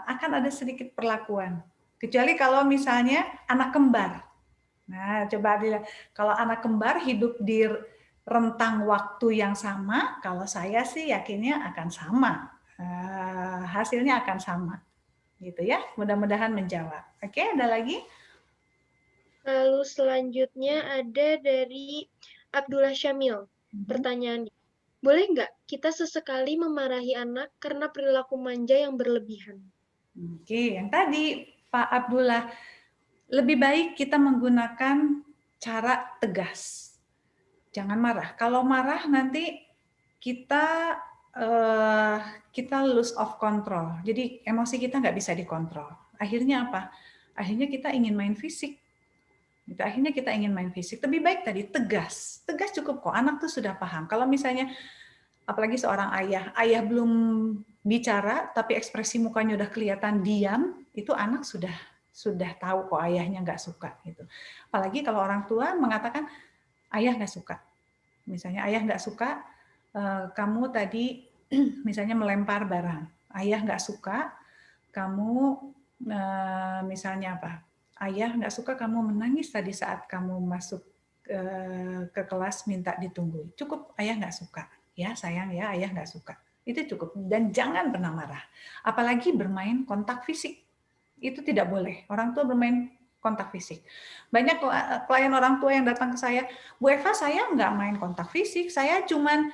Akan ada sedikit perlakuan kecuali kalau misalnya anak kembar. Nah, coba dilihat kalau anak kembar hidup di rentang waktu yang sama, kalau saya sih yakinnya akan sama. Hasilnya akan sama. Gitu ya. Mudah-mudahan menjawab. Oke, ada lagi? Lalu selanjutnya ada dari Abdullah Syamil. Pertanyaan, boleh nggak kita sesekali memarahi anak karena perilaku manja yang berlebihan? Oke, yang tadi Pak Abdullah, lebih baik kita menggunakan cara tegas. Jangan marah. Kalau marah nanti kita lose of control. Jadi emosi kita nggak bisa dikontrol. Akhirnya apa? Akhirnya kita ingin main fisik. Itu akhirnya kita ingin main fisik. Lebih baik tadi tegas cukup kok. Anak tuh sudah paham. Kalau misalnya apalagi seorang ayah belum bicara tapi ekspresi mukanya udah kelihatan diam, itu anak sudah tahu kok ayahnya nggak suka gitu. Apalagi kalau orang tua mengatakan ayah nggak suka. Misalnya ayah nggak suka kamu tadi misalnya melempar barang. Ayah nggak suka kamu misalnya apa? Ayah nggak suka kamu menangis tadi saat kamu masuk ke kelas minta ditunggu. Cukup ayah nggak suka. Ya sayang ya, ayah nggak suka. Itu cukup. Dan jangan pernah marah. Apalagi bermain kontak fisik. Itu tidak boleh. Orang tua bermain kontak fisik. Banyak klien orang tua yang datang ke saya, Bu Eva, saya nggak main kontak fisik, saya cuman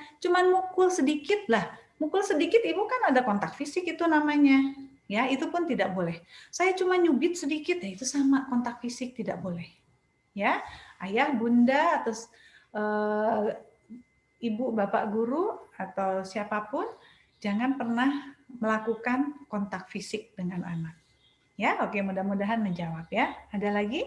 mukul sedikit lah. Mukul sedikit, Ibu kan ada kontak fisik itu namanya. Ya, itu pun tidak boleh. Saya cuma nyubit sedikit, ya itu sama kontak fisik tidak boleh. Ya, ayah, bunda atau ibu, bapak guru atau siapapun jangan pernah melakukan kontak fisik dengan anak. Ya, oke, mudah-mudahan menjawab ya. Ada lagi?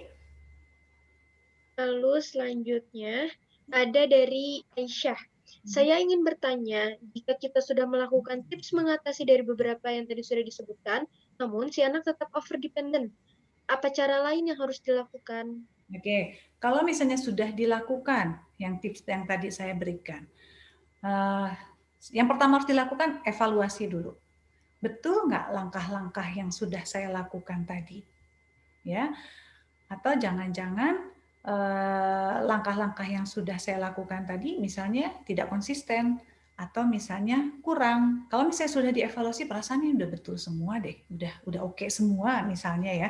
Lalu selanjutnya ada dari Aisyah. Saya ingin bertanya, jika kita sudah melakukan tips mengatasi dari beberapa yang tadi sudah disebutkan, namun si anak tetap over dependent, apa cara lain yang harus dilakukan? Oke, kalau misalnya sudah dilakukan yang tips yang tadi saya berikan, yang pertama harus dilakukan evaluasi dulu. Betul nggak langkah-langkah yang sudah saya lakukan tadi? Ya, atau jangan-jangan langkah-langkah yang sudah saya lakukan tadi misalnya tidak konsisten atau misalnya kurang. Kalau misalnya sudah dievaluasi perasaannya udah betul semua deh, udah oke semua misalnya ya.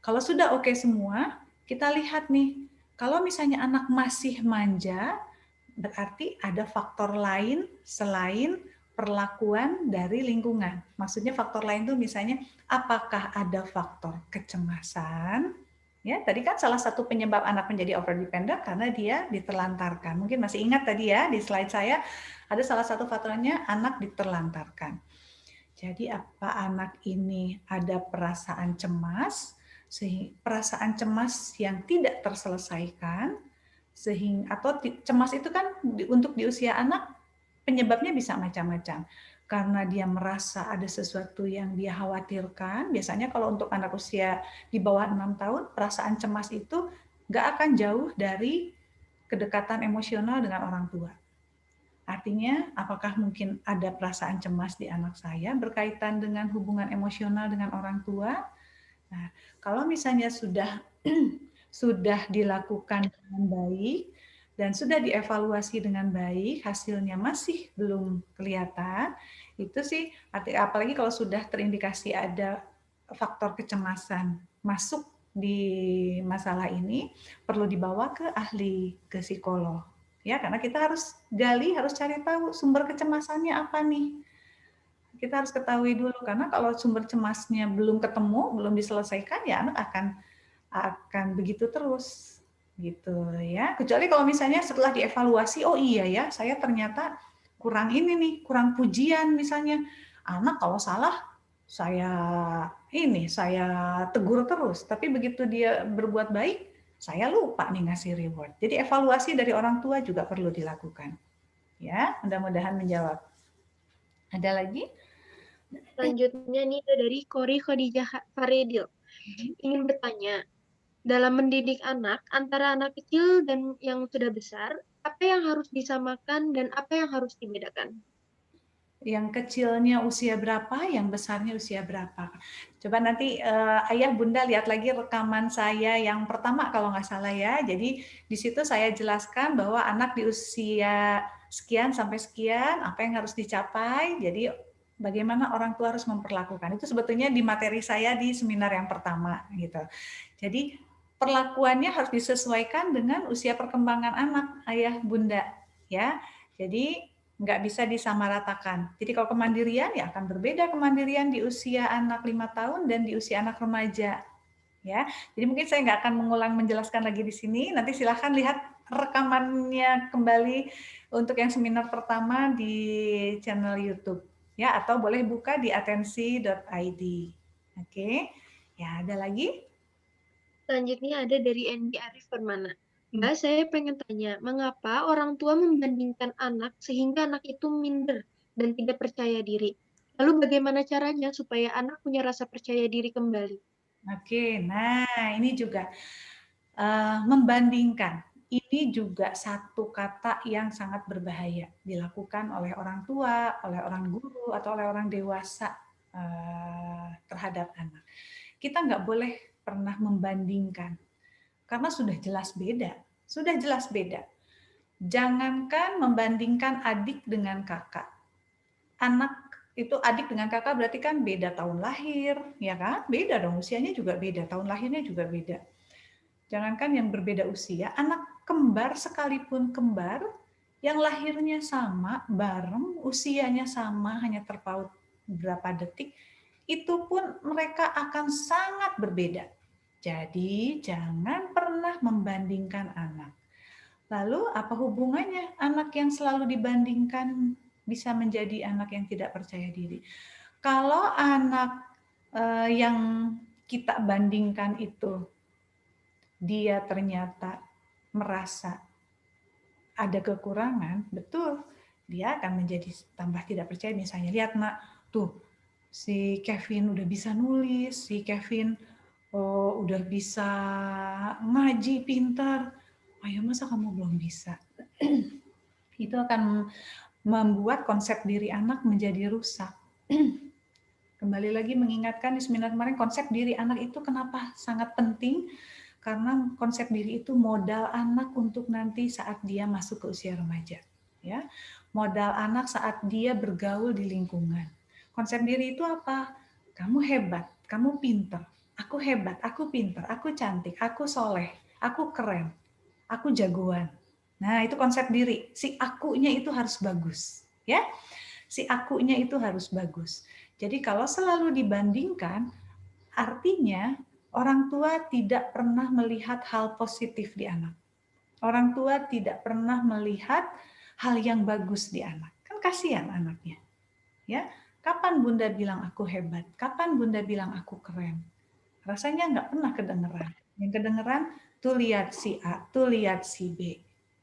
Kalau sudah oke semua, kita lihat nih. Kalau misalnya anak masih manja, berarti ada faktor lain selain perlakuan dari lingkungan. Maksudnya faktor lain itu misalnya apakah ada faktor kecemasan? Ya, tadi kan salah satu penyebab anak menjadi overdependent karena dia diterlantarkan. Mungkin masih ingat tadi ya di slide saya ada salah satu faktornya anak diterlantarkan. Jadi apa anak ini ada perasaan cemas, perasaan cemas yang tidak terselesaikan, sehingga atau cemas itu kan untuk di usia anak penyebabnya bisa macam-macam. Karena dia merasa ada sesuatu yang dia khawatirkan, biasanya kalau untuk anak usia di bawah 6 tahun, perasaan cemas itu nggak akan jauh dari kedekatan emosional dengan orang tua. Artinya, apakah mungkin ada perasaan cemas di anak saya berkaitan dengan hubungan emosional dengan orang tua? Nah, kalau misalnya sudah sudah dilakukan dengan baik dan sudah dievaluasi dengan baik, hasilnya masih belum kelihatan, itu sih apalagi kalau sudah terindikasi ada faktor kecemasan masuk di masalah ini, perlu dibawa ke ahli, ke psikolog. Ya, karena kita harus gali, harus cari tahu sumber kecemasannya apa nih. Kita harus ketahui dulu karena kalau sumber cemasnya belum ketemu, belum diselesaikan ya anak akan begitu terus gitu ya. Kecuali kalau misalnya setelah dievaluasi, oh iya ya, saya ternyata kurang ini nih, kurang pujian misalnya. Anak kalau salah saya tegur terus, tapi begitu dia berbuat baik, saya lupa nih ngasih reward. Jadi evaluasi dari orang tua juga perlu dilakukan. Ya, mudah-mudahan menjawab. Ada lagi? Selanjutnya nih ada dari Kori Khadijah Faredil. Ingin bertanya, dalam mendidik anak, antara anak kecil dan yang sudah besar, apa yang harus disamakan dan apa yang harus dibedakan? Yang kecilnya usia berapa, yang besarnya usia berapa. Coba nanti ayah bunda lihat lagi rekaman saya yang pertama kalau nggak salah ya. Jadi di situ saya jelaskan bahwa anak di usia sekian sampai sekian, apa yang harus dicapai. Jadi bagaimana orang tua harus memperlakukan. Itu sebetulnya di materi saya di seminar yang pertama gitu. Jadi perlakuannya harus disesuaikan dengan usia perkembangan anak, ayah bunda ya. Jadi nggak bisa disamaratakan. Jadi kalau kemandirian ya akan berbeda kemandirian di usia anak 5 tahun dan di usia anak remaja. Ya, jadi mungkin saya nggak akan mengulang menjelaskan lagi di sini. Nanti silahkan lihat rekamannya kembali untuk yang seminar pertama di channel YouTube. Ya, atau boleh buka di atensi.id. Oke, ya ada lagi? Selanjutnya ada dari Endi Arif Permana. Mbak, saya pengen tanya, mengapa orang tua membandingkan anak sehingga anak itu minder dan tidak percaya diri? Lalu bagaimana caranya supaya anak punya rasa percaya diri kembali? Oke, nah ini juga membandingkan. Ini juga satu kata yang sangat berbahaya dilakukan oleh orang tua, oleh orang guru, atau oleh orang dewasa terhadap anak. Kita nggak boleh pernah membandingkan, karena sudah jelas beda. Sudah jelas beda. Jangankan membandingkan adik dengan kakak. Anak itu adik dengan kakak berarti kan beda tahun lahir, ya kan? Beda dong, usianya juga beda, tahun lahirnya juga beda. Jangankan yang berbeda usia, anak kembar sekalipun kembar, yang lahirnya sama, bareng, usianya sama, hanya terpaut berapa detik, itu pun mereka akan sangat berbeda. Jadi jangan pernah membandingkan anak. Lalu apa hubungannya anak yang selalu dibandingkan bisa menjadi anak yang tidak percaya diri? Kalau anak yang kita bandingkan itu dia ternyata merasa ada kekurangan, betul, dia akan menjadi tambah tidak percaya. Misalnya, lihat nak, tuh si Kevin udah bisa nulis, si Kevin udah bisa ngaji pintar, ayo masa kamu belum bisa? Itu akan membuat konsep diri anak menjadi rusak. Kembali lagi mengingatkan di seminar kemarin, konsep diri anak itu kenapa sangat penting, karena konsep diri itu modal anak untuk nanti saat dia masuk ke usia remaja. Ya, modal anak saat dia bergaul di lingkungan. Konsep diri itu apa? Kamu hebat, kamu pinter, aku hebat, aku pinter, aku cantik, aku soleh, aku keren, aku jagoan. Nah, itu konsep diri. Si akunya itu harus bagus, ya. Si akunya itu harus bagus. Jadi kalau selalu dibandingkan, artinya orang tua tidak pernah melihat hal positif di anak. Orang tua tidak pernah melihat hal yang bagus di anak. Kan kasihan anaknya. Ya, kapan Bunda bilang aku hebat? Kapan Bunda bilang aku keren? Rasanya nggak pernah kedengeran. Yang kedengeran tuh lihat si A, tuh lihat si B.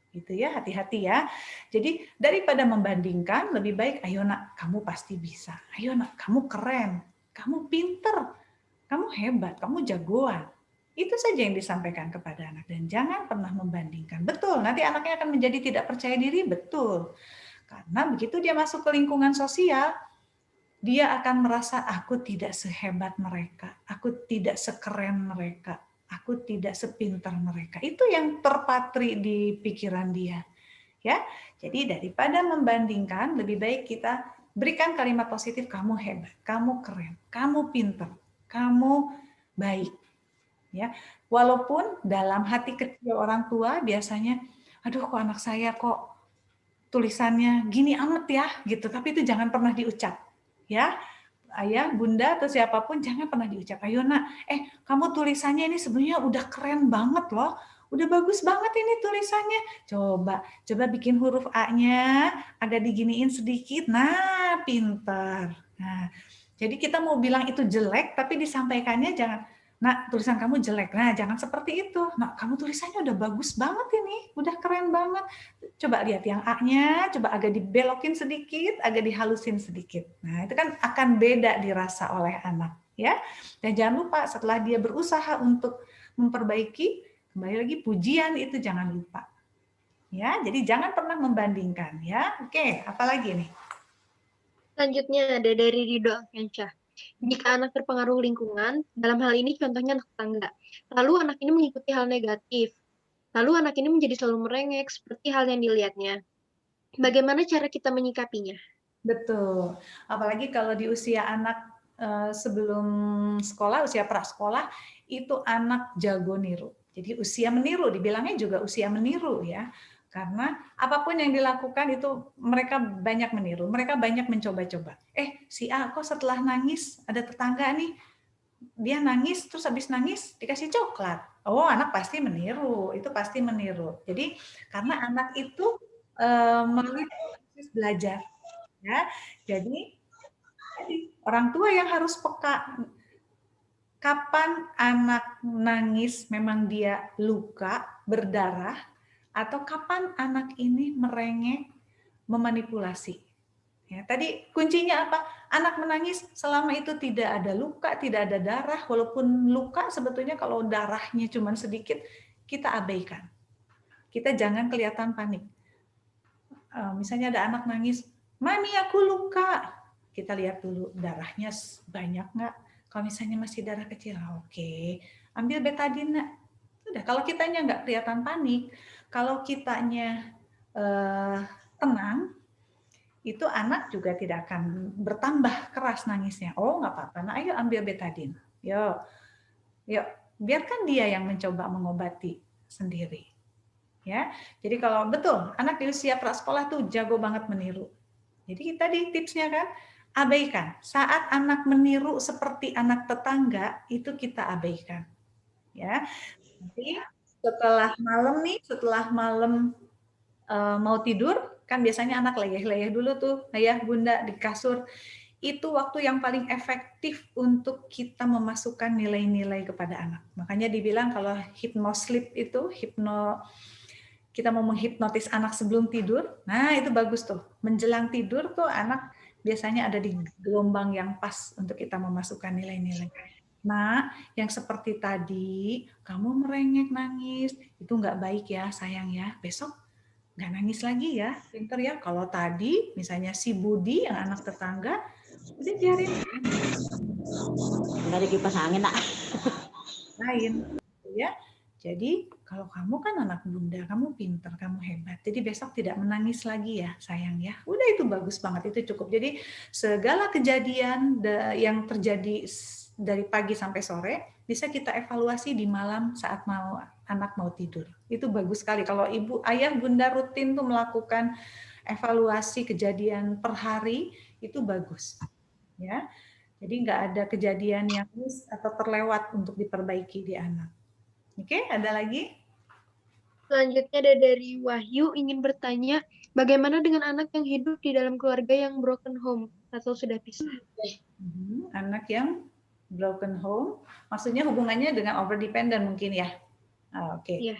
Gitu ya, hati-hati ya. Jadi daripada membandingkan, lebih baik ayo nak, kamu pasti bisa. Ayo nak, kamu keren, kamu pinter, kamu hebat, kamu jagoan. Itu saja yang disampaikan kepada anak. Dan jangan pernah membandingkan. Betul, nanti anaknya akan menjadi tidak percaya diri, betul. Karena begitu dia masuk ke lingkungan sosial, dia akan merasa aku tidak sehebat mereka, aku tidak sekeren mereka, aku tidak sepintar mereka. Itu yang terpatri di pikiran dia. Ya. Jadi daripada membandingkan, lebih baik kita berikan kalimat positif, kamu hebat, kamu keren, kamu pintar, kamu baik. Ya. Walaupun dalam hati kecil orang tua biasanya, aduh kok anak saya kok tulisannya gini amat ya gitu, tapi itu jangan pernah diucap. Ya, ayah, bunda, atau siapapun jangan pernah diucap, ayo nak, kamu tulisannya ini sebenarnya udah keren banget loh, udah bagus banget ini tulisannya, coba bikin huruf A-nya agak diginiin sedikit, nah pintar. Nah, jadi kita mau bilang itu jelek, tapi disampaikannya jangan, nak tulisan kamu jelek, nah jangan seperti itu, nak kamu tulisannya udah bagus banget ini, udah keren banget, coba lihat yang A-nya, coba agak dibelokin sedikit, agak dihalusin sedikit. Nah, itu kan akan beda dirasa oleh anak, ya. Dan jangan lupa setelah dia berusaha untuk memperbaiki, kembali lagi pujian itu jangan lupa. Ya, jadi jangan pernah membandingkan, ya. Oke, apalagi nih? Selanjutnya ada dari Ridho Alfiansyah. Jika anak terpengaruh lingkungan, dalam hal ini contohnya anak tetangga, lalu anak ini mengikuti hal negatif, lalu anak ini menjadi selalu merengek seperti hal yang dilihatnya. Bagaimana cara kita menyikapinya? Betul. Apalagi kalau di usia anak sebelum sekolah, usia prasekolah, itu anak jago niru. Jadi usia meniru, dibilangnya juga usia meniru ya. Karena apapun yang dilakukan itu mereka banyak meniru, mereka banyak mencoba-coba. Si A kok setelah nangis, ada tetangga nih, dia nangis, terus habis nangis dikasih coklat. Oh, anak pasti meniru, itu pasti meniru. Jadi karena anak itu melalui proses belajar. Ya, jadi orang tua yang harus peka. kapan anak nangis memang dia luka, berdarah, atau kapan anak ini merengek, memanipulasi. Ya, tadi kuncinya apa? Anak menangis selama itu tidak ada luka, tidak ada darah, walaupun luka sebetulnya kalau darahnya cuma sedikit, kita abaikan. Kita jangan kelihatan panik. Misalnya ada anak nangis, "Mami, aku luka." Kita lihat dulu darahnya banyak nggak. Kalau misalnya masih darah kecil, oke. Ambil betadine, nak. Udah, kalau kitanya nggak kelihatan panik, kalau kitanya tenang, itu anak juga tidak akan bertambah keras nangisnya. Oh, nggak apa-apa. Nah, ayo ambil betadine. Yuk, yuk, biarkan dia yang mencoba mengobati sendiri. Ya, jadi kalau betul anak di usia prasekolah tuh jago banget meniru. Jadi tadi tipsnya kan, abaikan. Saat anak meniru seperti anak tetangga, itu kita abaikan. Ya, nanti setelah malam nih, setelah malam mau tidur, kan biasanya anak leyeh-leyeh dulu tuh, ayah bunda di kasur. Itu waktu yang paling efektif untuk kita memasukkan nilai-nilai kepada anak. Makanya dibilang kalau hypnosleep itu, kita mau menghipnotis anak sebelum tidur, nah itu bagus tuh. Menjelang tidur tuh anak biasanya ada di gelombang yang pas untuk kita memasukkan nilai-nilai. Nah, yang seperti tadi, kamu merengek nangis, itu nggak baik ya sayang ya. Besok nggak nangis lagi ya, pinter ya. Kalau tadi misalnya si Budi yang anak tetangga, udah biarin nggak ada kipas angin nak. lain, ya. Jadi kalau kamu kan anak bunda, kamu pinter, kamu hebat. Jadi besok tidak menangis lagi ya sayang ya. Udah itu bagus banget, itu cukup. Jadi segala kejadian yang terjadi dari pagi sampai sore bisa kita evaluasi di malam saat anak mau tidur. Itu bagus sekali. Kalau ibu, ayah, bunda rutin tuh melakukan evaluasi kejadian per hari, itu bagus. Ya, jadi nggak ada kejadian yang miss atau terlewat untuk diperbaiki di anak. Oke, ada lagi? Selanjutnya ada dari Wahyu ingin bertanya, bagaimana dengan anak yang hidup di dalam keluarga yang broken home atau sudah pisah? Anak yang broken home, maksudnya hubungannya dengan over dependent mungkin ya? Oke. Iya.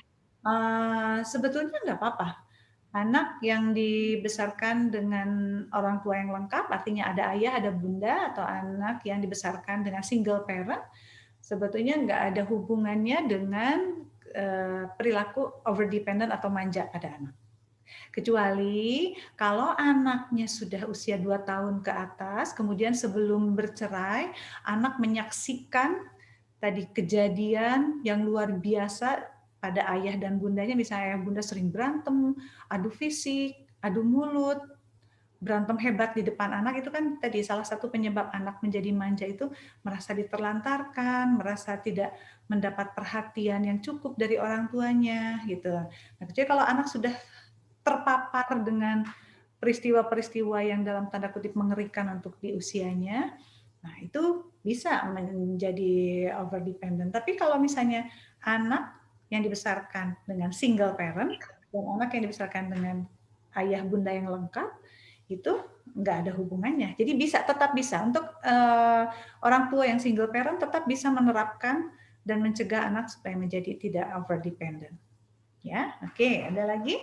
Sebetulnya nggak apa-apa. Anak yang dibesarkan dengan orang tua yang lengkap, artinya ada ayah, ada bunda, atau anak yang dibesarkan dengan single parent, sebetulnya nggak ada hubungannya dengan perilaku over dependent atau manja pada anak. Kecuali kalau anaknya sudah usia 2 tahun ke atas, kemudian sebelum bercerai, anak menyaksikan tadi kejadian yang luar biasa pada ayah dan bundanya, misalnya ayah bunda sering berantem, adu fisik, adu mulut, berantem hebat di depan anak, itu kan tadi salah satu penyebab anak menjadi manja itu merasa diterlantarkan, merasa tidak mendapat perhatian yang cukup dari orang tuanya gitu. Nah, jadi kalau anak sudah terpapar dengan peristiwa-peristiwa yang dalam tanda kutip mengerikan untuk di usianya, nah itu bisa menjadi over dependent. Tapi kalau misalnya anak yang dibesarkan dengan single parent dan anak yang dibesarkan dengan ayah bunda yang lengkap, itu nggak ada hubungannya. Jadi tetap bisa untuk orang tua yang single parent tetap bisa menerapkan dan mencegah anak supaya menjadi tidak over dependent. Ya, oke. Ada lagi?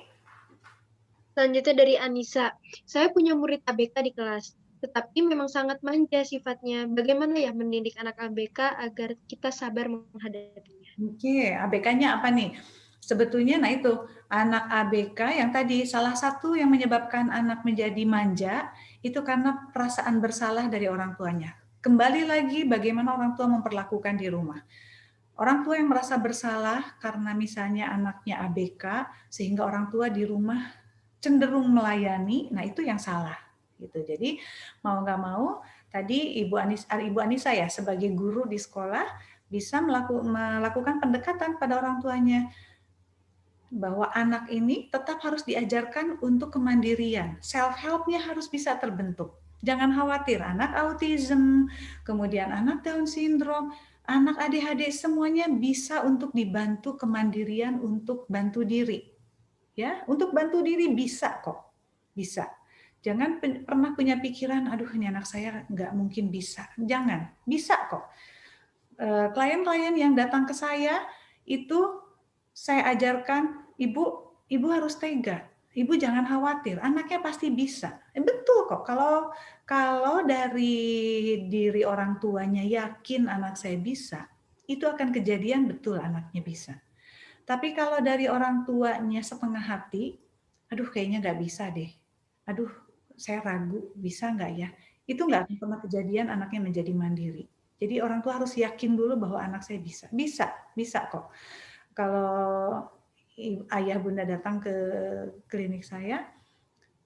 Selanjutnya dari Anissa, saya punya murid ABK di kelas, tetapi memang sangat manja sifatnya. Bagaimana ya mendidik anak ABK agar kita sabar menghadapinya? Oke, ABK-nya apa nih? Sebetulnya, nah itu, anak ABK yang tadi salah satu yang menyebabkan anak menjadi manja, itu karena perasaan bersalah dari orang tuanya. Kembali lagi bagaimana orang tua memperlakukan di rumah. Orang tua yang merasa bersalah karena misalnya anaknya ABK, sehingga orang tua di rumah cenderung melayani, nah itu yang salah. Gitu. Jadi mau nggak mau, tadi Ibu Anissa ya sebagai guru di sekolah bisa melakukan pendekatan pada orang tuanya bahwa anak ini tetap harus diajarkan untuk kemandirian. Self-help-nya harus bisa terbentuk. Jangan khawatir, anak autism, kemudian anak Down syndrome, anak ADHD, semuanya bisa untuk dibantu kemandirian untuk bantu diri. Ya, untuk bantu diri bisa kok. Bisa. Jangan pernah punya pikiran, aduh ini anak saya nggak mungkin bisa. Jangan, bisa kok. klien-klien yang datang ke saya itu saya ajarkan, ibu harus tega, ibu jangan khawatir, anaknya pasti bisa. Betul kok, kalau dari diri orang tuanya yakin anak saya bisa, itu akan kejadian betul anaknya bisa. Tapi kalau dari orang tuanya setengah hati, aduh kayaknya nggak bisa deh, aduh saya ragu, bisa nggak ya? Itu nggak akan pernah kejadian anaknya menjadi mandiri. Jadi orang tua harus yakin dulu bahwa anak saya bisa. Bisa kok. Kalau ayah bunda datang ke klinik saya,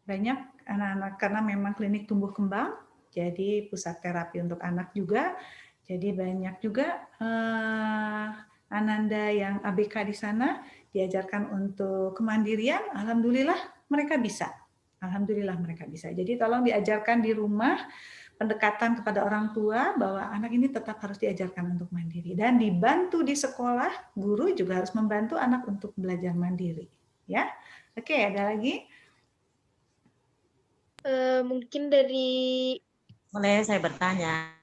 banyak anak-anak karena memang klinik tumbuh kembang, jadi pusat terapi untuk anak juga. Jadi banyak juga Ananda yang ABK di sana diajarkan untuk kemandirian. Alhamdulillah mereka bisa. Alhamdulillah mereka bisa. Jadi tolong diajarkan di rumah pendekatan kepada orang tua bahwa anak ini tetap harus diajarkan untuk mandiri dan dibantu di sekolah, guru juga harus membantu anak untuk belajar mandiri, ya. Oke, ada lagi? Mungkin dari Boleh saya bertanya?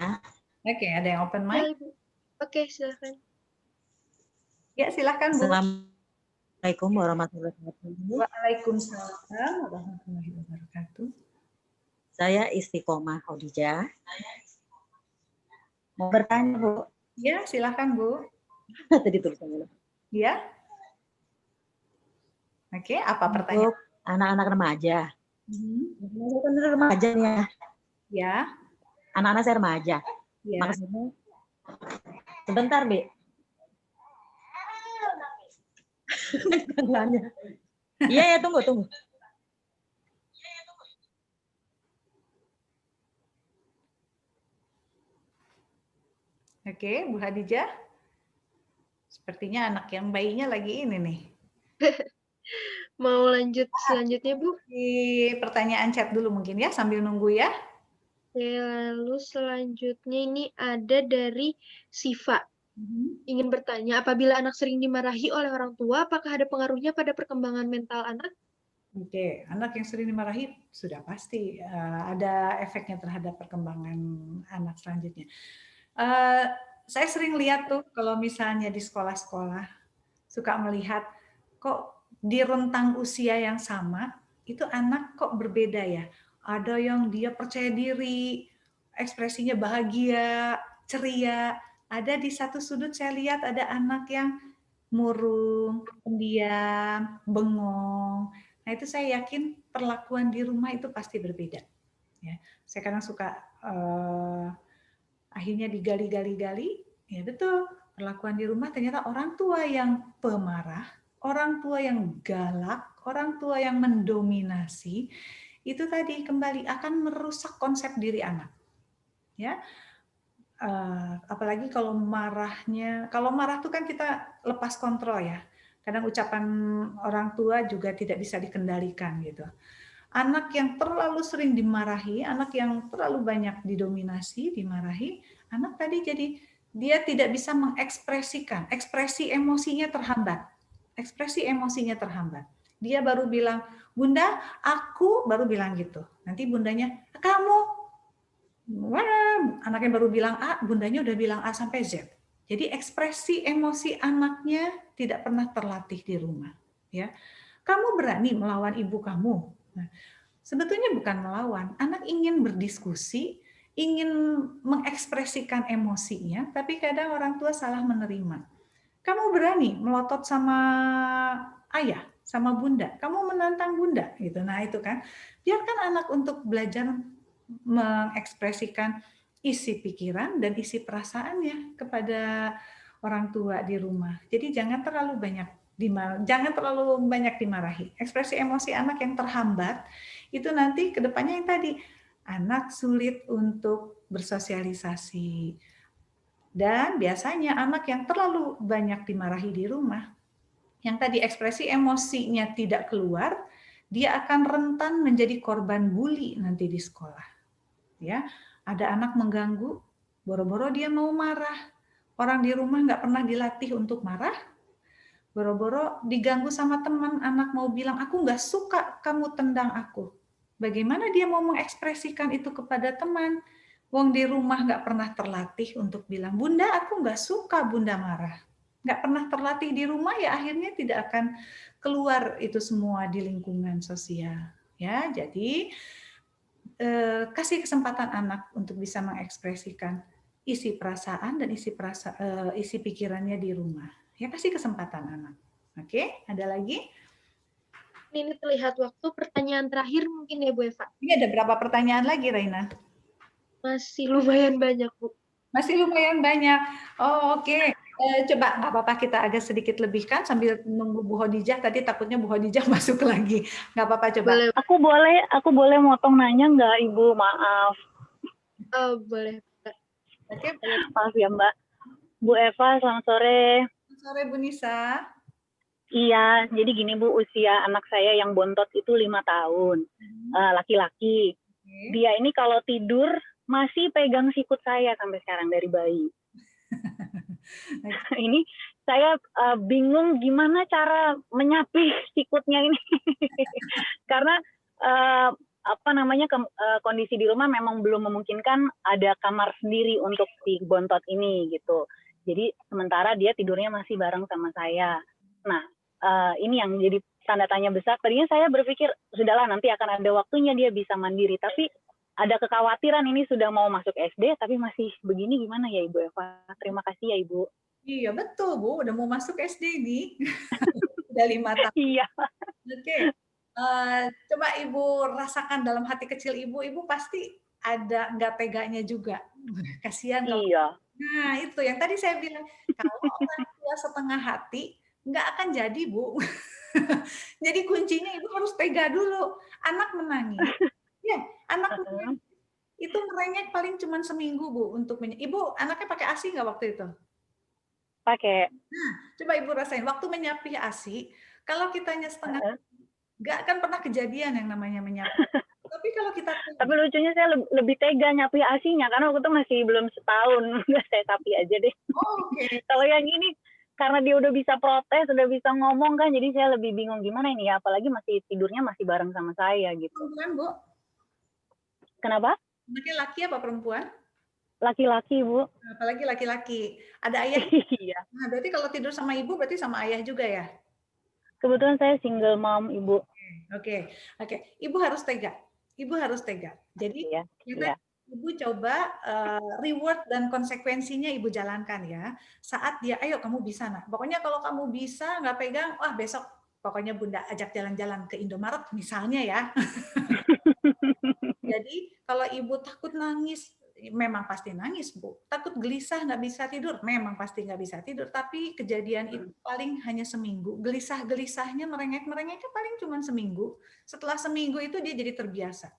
Oke, ada yang open ya, mic? Ibu. Oke, silakan. Ya, silakan Bu. Assalamualaikum warahmatullahi wabarakatuh. Waalaikumsalam warahmatullahi wabarakatuh. Saya Istiqomah Khadijah. Mau bertanya, Bu? Ya, silakan Bu. Tadi tulisannya. Ya. Oke, apa pertanyaan? Untuk anak-anak remaja. Saya kan remaja nih ya. Ya. Anak-anak saya remaja. Ya. Maksudnya, sebentar, Bi. Iya, ya, tunggu. Oke, Bu Khadijah. Sepertinya anak yang bayinya lagi ini nih. Mau lanjut selanjutnya, Bu? Di pertanyaan chat dulu mungkin ya, sambil nunggu ya. Oke, lalu selanjutnya ini ada dari Siva. Ingin bertanya, apabila anak sering dimarahi oleh orang tua, apakah ada pengaruhnya pada perkembangan mental anak? Oke, anak yang sering dimarahi sudah pasti ada efeknya terhadap perkembangan anak selanjutnya. Saya sering lihat tuh kalau misalnya di sekolah-sekolah suka melihat kok di rentang usia yang sama itu anak kok berbeda ya. Ada yang dia percaya diri, ekspresinya bahagia, ceria. Ada di satu sudut saya lihat ada anak yang murung, pendiam, bengong. Nah itu saya yakin perlakuan di rumah itu pasti berbeda. Ya, saya kadang suka akhirnya digali-gali, ya betul perlakuan di rumah ternyata orang tua yang pemarah, orang tua yang galak, orang tua yang mendominasi itu tadi kembali akan merusak konsep diri anak. Ya, apalagi kalau marah tuh kan kita lepas kontrol ya. Kadang ucapan orang tua juga tidak bisa dikendalikan gitu. Anak yang terlalu sering dimarahi, anak yang terlalu banyak didominasi, dimarahi, anak tadi jadi dia tidak bisa mengekspresikan, ekspresi emosinya terhambat. Ekspresi emosinya terhambat. Dia baru bilang, "Bunda, aku," baru bilang gitu. Nanti bundanya, "Kamu." Wah, anaknya baru bilang A, bundanya udah bilang A sampai Z. Jadi ekspresi emosi anaknya tidak pernah terlatih di rumah. Ya, kamu berani melawan ibu kamu. Nah, sebetulnya bukan melawan, anak ingin berdiskusi, ingin mengekspresikan emosinya, tapi kadang orang tua salah menerima. Kamu berani melotot sama ayah, sama bunda, kamu menantang bunda, gitu. Nah itu kan, biarkan anak untuk belajar mengekspresikan isi pikiran dan isi perasaannya kepada orang tua di rumah. Jadi jangan terlalu banyak dimarahi. Ekspresi emosi anak yang terhambat itu nanti kedepannya yang tadi anak sulit untuk bersosialisasi. Dan biasanya anak yang terlalu banyak dimarahi di rumah, yang tadi ekspresi emosinya tidak keluar, dia akan rentan menjadi korban bully nanti di sekolah. Ya, ada anak mengganggu, boro-boro dia mau marah. Orang di rumah nggak pernah dilatih untuk marah, boro-boro diganggu sama teman, anak mau bilang, aku nggak suka kamu tendang aku. Bagaimana dia mau mengekspresikan itu kepada teman? Wong di rumah nggak pernah terlatih untuk bilang, Bunda aku nggak suka Bunda marah. Nggak pernah terlatih di rumah, ya akhirnya tidak akan keluar itu semua di lingkungan sosial. Ya, jadi kasih kesempatan anak untuk bisa mengekspresikan isi perasaan dan isi pikirannya di rumah. Ya, kasih kesempatan anak. Oke, ada lagi? Ini terlihat waktu pertanyaan terakhir mungkin ya Bu Eva. Ini ada berapa pertanyaan lagi, Raina? Masih lumayan banyak Bu. Masih lumayan banyak. Oh, oke. Coba nggak apa-apa kita agak sedikit lebihkan sambil nunggu Bu Hodijah. Tadi takutnya Bu Hodijah masuk lagi. Nggak apa-apa, coba. Boleh. Aku boleh motong nanya nggak, Ibu? Maaf. Boleh. Oke, boleh. Maaf ya, Mbak. Bu Eva, selamat sore. Selamat sore, Bu Nisa. Iya, jadi gini Bu, usia anak saya yang bontot itu 5 tahun, laki-laki. Oke. Dia ini kalau tidur masih pegang sikut saya sampai sekarang dari bayi. Ini saya bingung gimana cara menyapih sikutnya ini. Karena kondisi di rumah memang belum memungkinkan ada kamar sendiri untuk si bontot ini gitu. Jadi sementara dia tidurnya masih bareng sama saya. Nah, ini yang jadi tanda tanya besar. Tadinya saya berpikir sudahlah nanti akan ada waktunya dia bisa mandiri, tapi ada kekhawatiran ini sudah mau masuk SD tapi masih begini, gimana ya Ibu Eva? Terima kasih ya Ibu. Iya, betul Bu, udah mau masuk SD nih. Udah 5 tahun. Iya. Oke. Coba Ibu rasakan dalam hati kecil Ibu pasti ada nggak teganya juga. Kasihan kalau. Iya. Nah, itu yang tadi saya bilang, kalau orang tua setengah hati, nggak akan jadi, Bu. Jadi kuncinya Ibu harus tega dulu. Anak menangis. Ya, anak menangis. Itu merengek paling cuma seminggu, Bu. Ibu, anaknya pakai ASI nggak waktu itu? Pakai. Nah, coba Ibu rasain. Waktu menyapih ASI, kalau kitanya setengah, nggak akan pernah kejadian yang namanya menyapih. Tapi kalau kita... Tapi lucunya saya lebih tega nyapi asinya, karena waktu itu masih belum setahun. Udah saya sapi aja deh. Oh, oke. Kalau yang ini, karena dia udah bisa protes, udah bisa ngomong kan, jadi saya lebih bingung gimana ini ya, apalagi masih tidurnya masih bareng sama saya gitu. Perempuan, Bu? Kenapa? Anaknya laki apa perempuan? Laki-laki, Bu. Apalagi laki-laki. Ada ayah? Iya. Nah, berarti kalau tidur sama ibu, berarti sama ayah juga ya? Kebetulan saya single mom, Ibu. Oke. Ibu harus tega. Ibu harus tega. Jadi, Ya. Ibu coba reward dan konsekuensinya Ibu jalankan ya. Saat dia, ayo kamu bisa nak. Pokoknya kalau kamu bisa nggak pegang, wah besok pokoknya Bunda ajak jalan-jalan ke Indomaret misalnya ya. Jadi kalau Ibu takut nangis, memang pasti nangis Bu. Takut gelisah nggak bisa tidur, memang pasti nggak bisa tidur. Tapi kejadian itu paling hanya seminggu. Gelisah-gelisahnya, merengek-merengeknya paling cuma seminggu. Setelah seminggu itu dia jadi terbiasa.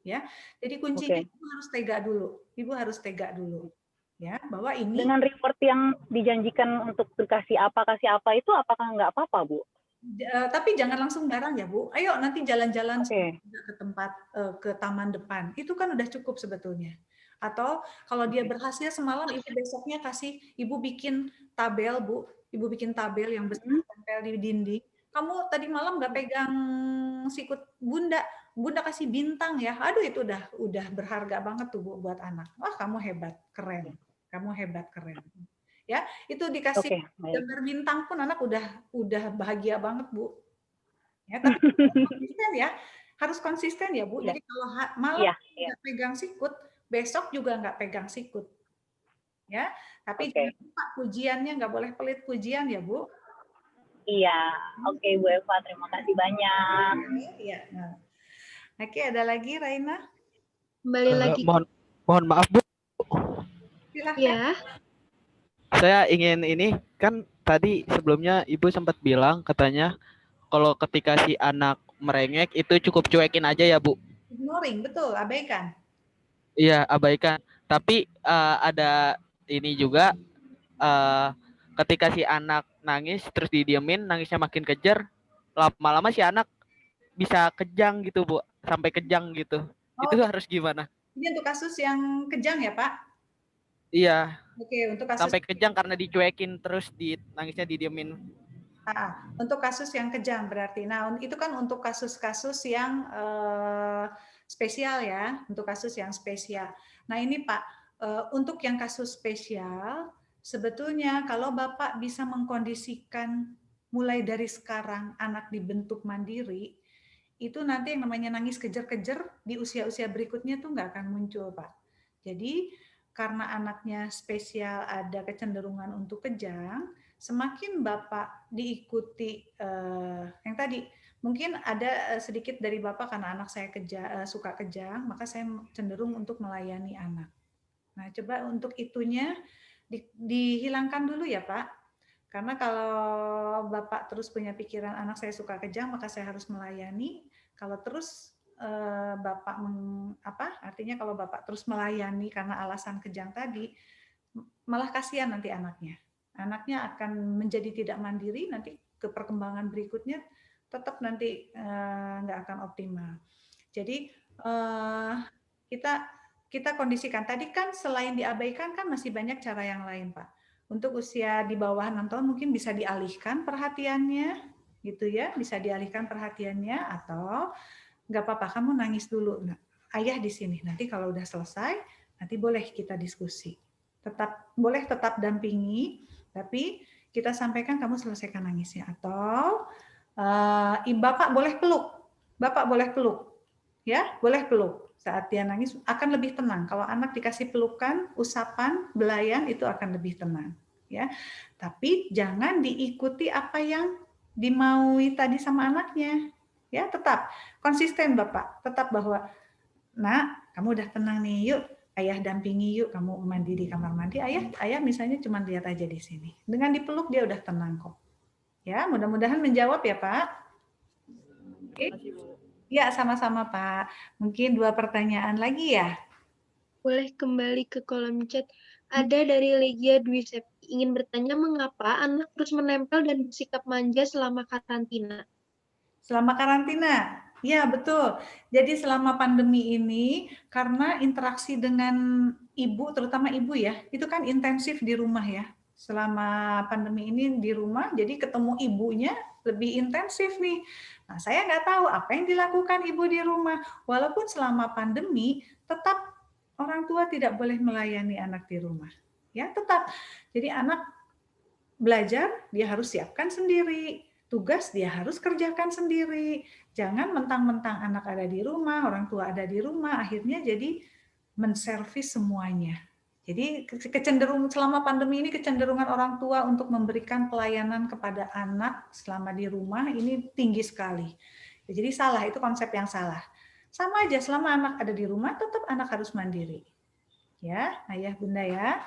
Ya, jadi kuncinya Ibu harus tega dulu. Ibu harus tega dulu. Ya, bahwa ini. Dengan reward yang dijanjikan untuk kasih apa itu apakah nggak apa-apa Bu? Tapi jangan langsung barang ya Bu. Ayo nanti jalan-jalan ke tempat, ke taman depan. Itu kan udah cukup sebetulnya. Atau kalau dia berhasil semalam, Ibu besoknya Ibu bikin tabel Bu. Ibu bikin tabel yang besar tempel di dinding. Kamu tadi malam nggak pegang sikut Bunda. Bunda kasih bintang ya. Aduh itu udah berharga banget tuh Bu buat anak. Wah kamu hebat, keren. Kamu hebat, keren. Ya, itu dikasih gambar bintang pun anak udah bahagia banget Bu. Ya, tapi konsisten ya, harus konsisten ya Bu. Jadi kalau malam nggak pegang sikut, besok juga nggak pegang sikut. Ya, tapi jangan lupa pujiannya nggak boleh pelit pujian ya Bu. Iya, oke Bu Eva, terima kasih banyak. Iya. Nah. Oke, ada lagi Raina? Kembali lagi. Mohon maaf Bu. Silahkan. Ya. Saya ingin ini, kan tadi sebelumnya Ibu sempat bilang katanya kalau ketika si anak merengek itu cukup cuekin aja ya Bu. Ignoring, betul, abaikan. Iya, abaikan. Tapi ada ini juga ketika si anak nangis terus didiemin, nangisnya makin kejer, lama-lama si anak bisa kejang gitu Bu, sampai kejang gitu. Itu harus gimana? Ini untuk kasus yang kejang ya Pak? Iya. Oke, untuk kasus sampai kejang karena dicuekin terus nangisnya didiemin. Untuk kasus yang kejang berarti. Nah, itu kan untuk kasus-kasus yang spesial ya, untuk kasus yang spesial. Nah ini Pak, untuk yang kasus spesial, sebetulnya kalau Bapak bisa mengkondisikan mulai dari sekarang anak dibentuk mandiri, itu nanti yang namanya nangis kejer-kejer di usia-usia berikutnya tuh nggak akan muncul, Pak. Jadi karena anaknya spesial ada kecenderungan untuk kejang, semakin Bapak diikuti yang tadi, mungkin ada sedikit dari Bapak karena anak saya suka kejang, maka saya cenderung untuk melayani anak. Nah, coba untuk itunya dihilangkan dulu ya Pak. Karena kalau Bapak terus punya pikiran anak saya suka kejang, maka saya harus melayani. Kalau terus Bapak artinya kalau Bapak terus melayani karena alasan kejang tadi, malah kasihan nanti anaknya. Anaknya akan menjadi tidak mandiri, nanti ke perkembangan berikutnya tetap nanti nggak akan optimal. Jadi kita kondisikan. Tadi kan selain diabaikan kan masih banyak cara yang lain, Pak. Untuk usia di bawah 6 tahun mungkin bisa dialihkan perhatiannya, gitu ya, bisa dialihkan perhatiannya, atau nggak apa-apa, kamu nangis dulu. Nah, ayah di sini. Nanti kalau udah selesai, nanti boleh kita diskusi. Boleh tetap dampingi, tapi kita sampaikan kamu selesaikan nangisnya. Atau Bapak boleh peluk. Bapak boleh peluk. Ya, boleh peluk. Saat dia nangis akan lebih tenang. Kalau anak dikasih pelukan, usapan, belayan itu akan lebih tenang, ya. Tapi jangan diikuti apa yang dimaui tadi sama anaknya. Ya, tetap konsisten Bapak. Tetap bahwa, "Nak, kamu udah tenang nih, yuk ayah dampingi yuk, kamu mandi di kamar mandi. Ayah misalnya cuma lihat aja di sini." Dengan dipeluk dia udah tenang kok. Ya, mudah-mudahan menjawab ya, Pak. Oke. Ya, sama-sama Pak. Mungkin 2 pertanyaan lagi ya? Boleh kembali ke kolom chat. Ada dari Legia Dwi Septi ingin bertanya mengapa anak terus menempel dan bersikap manja selama karantina. Selama karantina? Ya, betul. Jadi selama pandemi ini, karena interaksi dengan ibu, terutama ibu ya, itu kan intensif di rumah ya. Selama pandemi ini di rumah, jadi ketemu ibunya lebih intensif nih. Nah, saya nggak tahu apa yang dilakukan ibu di rumah. Walaupun selama pandemi, tetap orang tua tidak boleh melayani anak di rumah. Ya, tetap. Jadi anak belajar, dia harus siapkan sendiri. Tugas dia harus kerjakan sendiri. Jangan mentang-mentang anak ada di rumah, orang tua ada di rumah, akhirnya jadi menservis semuanya. Jadi selama pandemi ini kecenderungan orang tua untuk memberikan pelayanan kepada anak selama di rumah ini tinggi sekali. Jadi salah, itu konsep yang salah. Sama aja selama anak ada di rumah tetap anak harus mandiri. Ya, ayah bunda ya.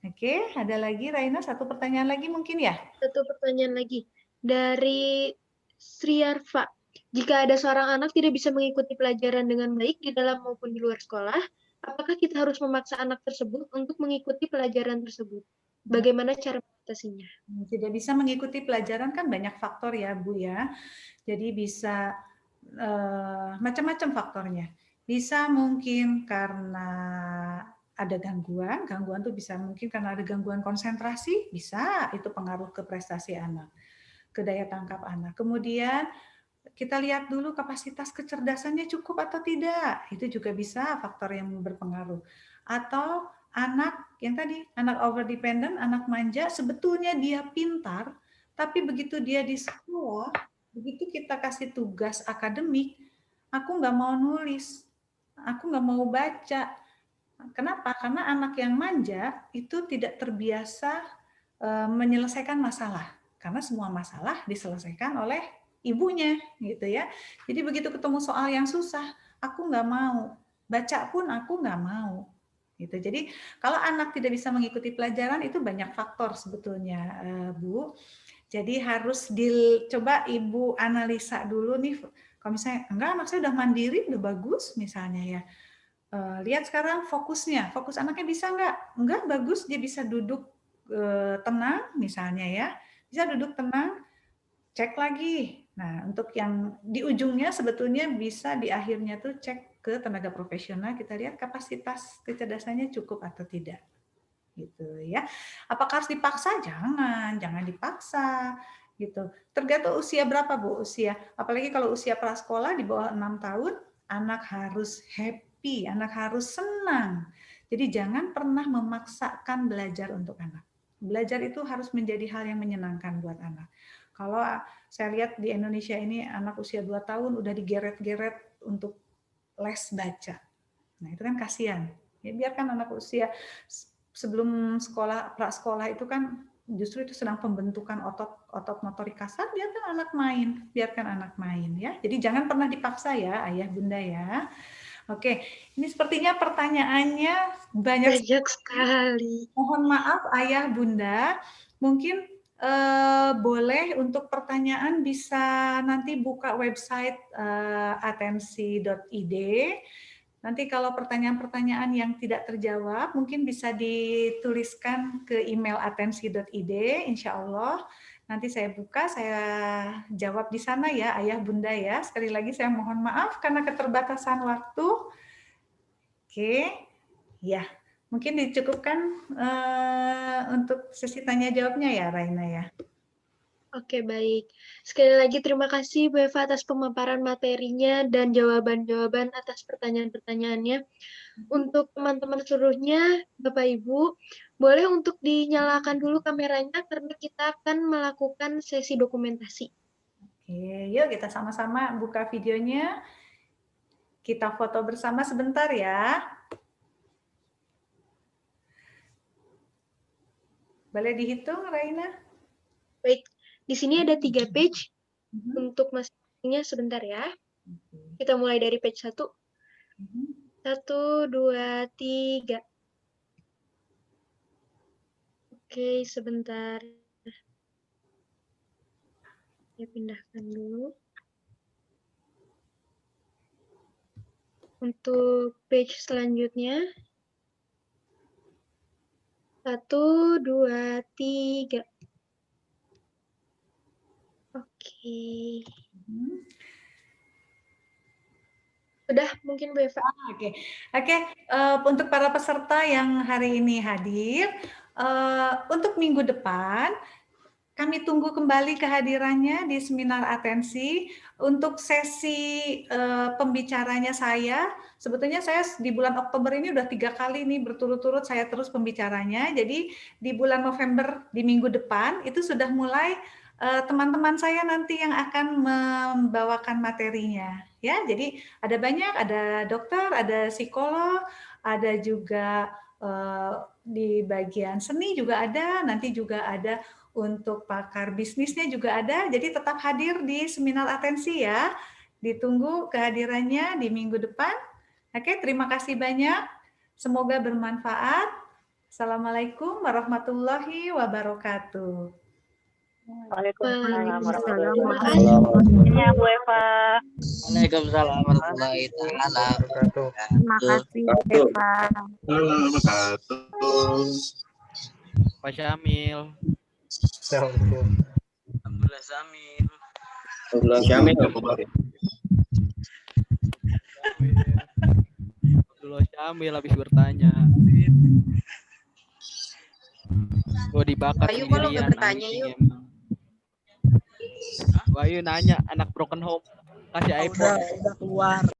Oke, ada lagi Raina, satu pertanyaan lagi mungkin ya? Satu pertanyaan lagi. Dari Sriarfa. Jika ada seorang anak tidak bisa mengikuti pelajaran dengan baik di dalam maupun di luar sekolah, apakah kita harus memaksa anak tersebut untuk mengikuti pelajaran tersebut? Bagaimana cara mengatasinya? Tidak bisa mengikuti pelajaran kan banyak faktor ya Bu ya. Jadi bisa macam-macam faktornya. Bisa mungkin karena ada gangguan tuh bisa mungkin karena ada gangguan konsentrasi, bisa itu pengaruh ke prestasi anak, ke daya tangkap anak. Kemudian kita lihat dulu kapasitas kecerdasannya cukup atau tidak, itu juga bisa faktor yang berpengaruh. Atau anak yang tadi, anak over dependent, anak manja, sebetulnya dia pintar, tapi begitu dia di sekolah, begitu kita kasih tugas akademik, aku nggak mau nulis, aku nggak mau baca. Kenapa? Karena anak yang manja itu tidak terbiasa menyelesaikan masalah, karena semua masalah diselesaikan oleh ibunya, gitu ya. Jadi begitu ketemu soal yang susah, aku nggak mau, baca pun aku nggak mau. Gitu. Jadi kalau anak tidak bisa mengikuti pelajaran itu banyak faktor sebetulnya, Bu. Jadi harus coba Ibu analisa dulu nih. Kalau misalnya enggak, anak saya udah mandiri, udah bagus misalnya ya. Lihat sekarang fokus anaknya bisa enggak bagus, dia bisa duduk tenang misalnya ya, bisa duduk tenang, cek lagi. Nah, untuk yang di ujungnya sebetulnya bisa di akhirnya tuh cek ke tenaga profesional, kita lihat kapasitas kecerdasannya cukup atau tidak. Gitu ya. Apakah harus dipaksa? Jangan dipaksa gitu. Tergantung usia berapa Bu, apalagi kalau usia prasekolah di bawah 6 tahun, anak harus happy, anak harus senang. Jadi jangan pernah memaksakan belajar untuk anak. Belajar itu harus menjadi hal yang menyenangkan buat anak. Kalau saya lihat di Indonesia ini anak usia 2 tahun udah digeret-geret untuk les baca. Nah, itu kan kasihan. Ya, biarkan anak usia sebelum sekolah, prasekolah itu kan justru itu sedang pembentukan otot motorik kasar, biarkan anak main ya. Jadi jangan pernah dipaksa ya, ayah bunda ya. Oke, ini sepertinya pertanyaannya banyak sekali. Mohon maaf ayah bunda, mungkin boleh untuk pertanyaan bisa nanti buka website atensi.id. Nanti kalau pertanyaan-pertanyaan yang tidak terjawab, mungkin bisa dituliskan ke email atensi.id, insya Allah. Nanti saya buka, saya jawab di sana ya, ayah bunda ya. Sekali lagi saya mohon maaf karena keterbatasan waktu. Oke, ya. Mungkin dicukupkan untuk sesi tanya jawabnya ya, Raina ya. Oke, baik. Sekali lagi terima kasih Bu Eva atas pemaparan materinya dan jawaban-jawaban atas pertanyaan-pertanyaannya. Untuk teman-teman seluruhnya, Bapak Ibu, boleh untuk dinyalakan dulu kameranya karena kita akan melakukan sesi dokumentasi. Oke, yuk kita sama-sama buka videonya. Kita foto bersama sebentar ya. Boleh dihitung, Raina? Baik, di sini ada 3 page. Untuk masing-masingnya sebentar ya. Kita mulai dari page 1. 1, 2, 3. Oke, sebentar. Saya pindahkan dulu. Untuk page selanjutnya. 1, 2, 3. Oke. Sudah mungkin Bu Eva. Oke. Untuk para peserta yang hari ini hadir, untuk minggu depan kami tunggu kembali kehadirannya di seminar atensi. Untuk sesi pembicaranya saya, sebetulnya saya di bulan Oktober ini udah 3 kali nih berturut-turut saya terus pembicaranya. Jadi di bulan November di minggu depan itu sudah mulai teman-teman saya nanti yang akan membawakan materinya. Ya, jadi ada banyak, ada dokter, ada psikolog, ada juga di bagian seni juga ada, nanti juga ada untuk pakar bisnisnya juga ada, jadi tetap hadir di seminar atensi ya. Ditunggu kehadirannya di minggu depan. Oke, terima kasih banyak. Semoga bermanfaat. Assalamualaikum warahmatullahi wabarakatuh. Waalaikumsalam warahmatullahi Terima wabarakatuh. kasih. Ya, Bu Eva. Waalaikumsalam warahmatullahi wabarakatuh. Terima kasih, Eva. Pak Syamil. Alhamdulillah Samil. Abdullah Syamil habis bertanya. Dibakar Ayu, kok lo nggak sendirian, bertanya, anjing Yu? emang. Bayu nanya anak broken home kasih iPhone. Udah keluar.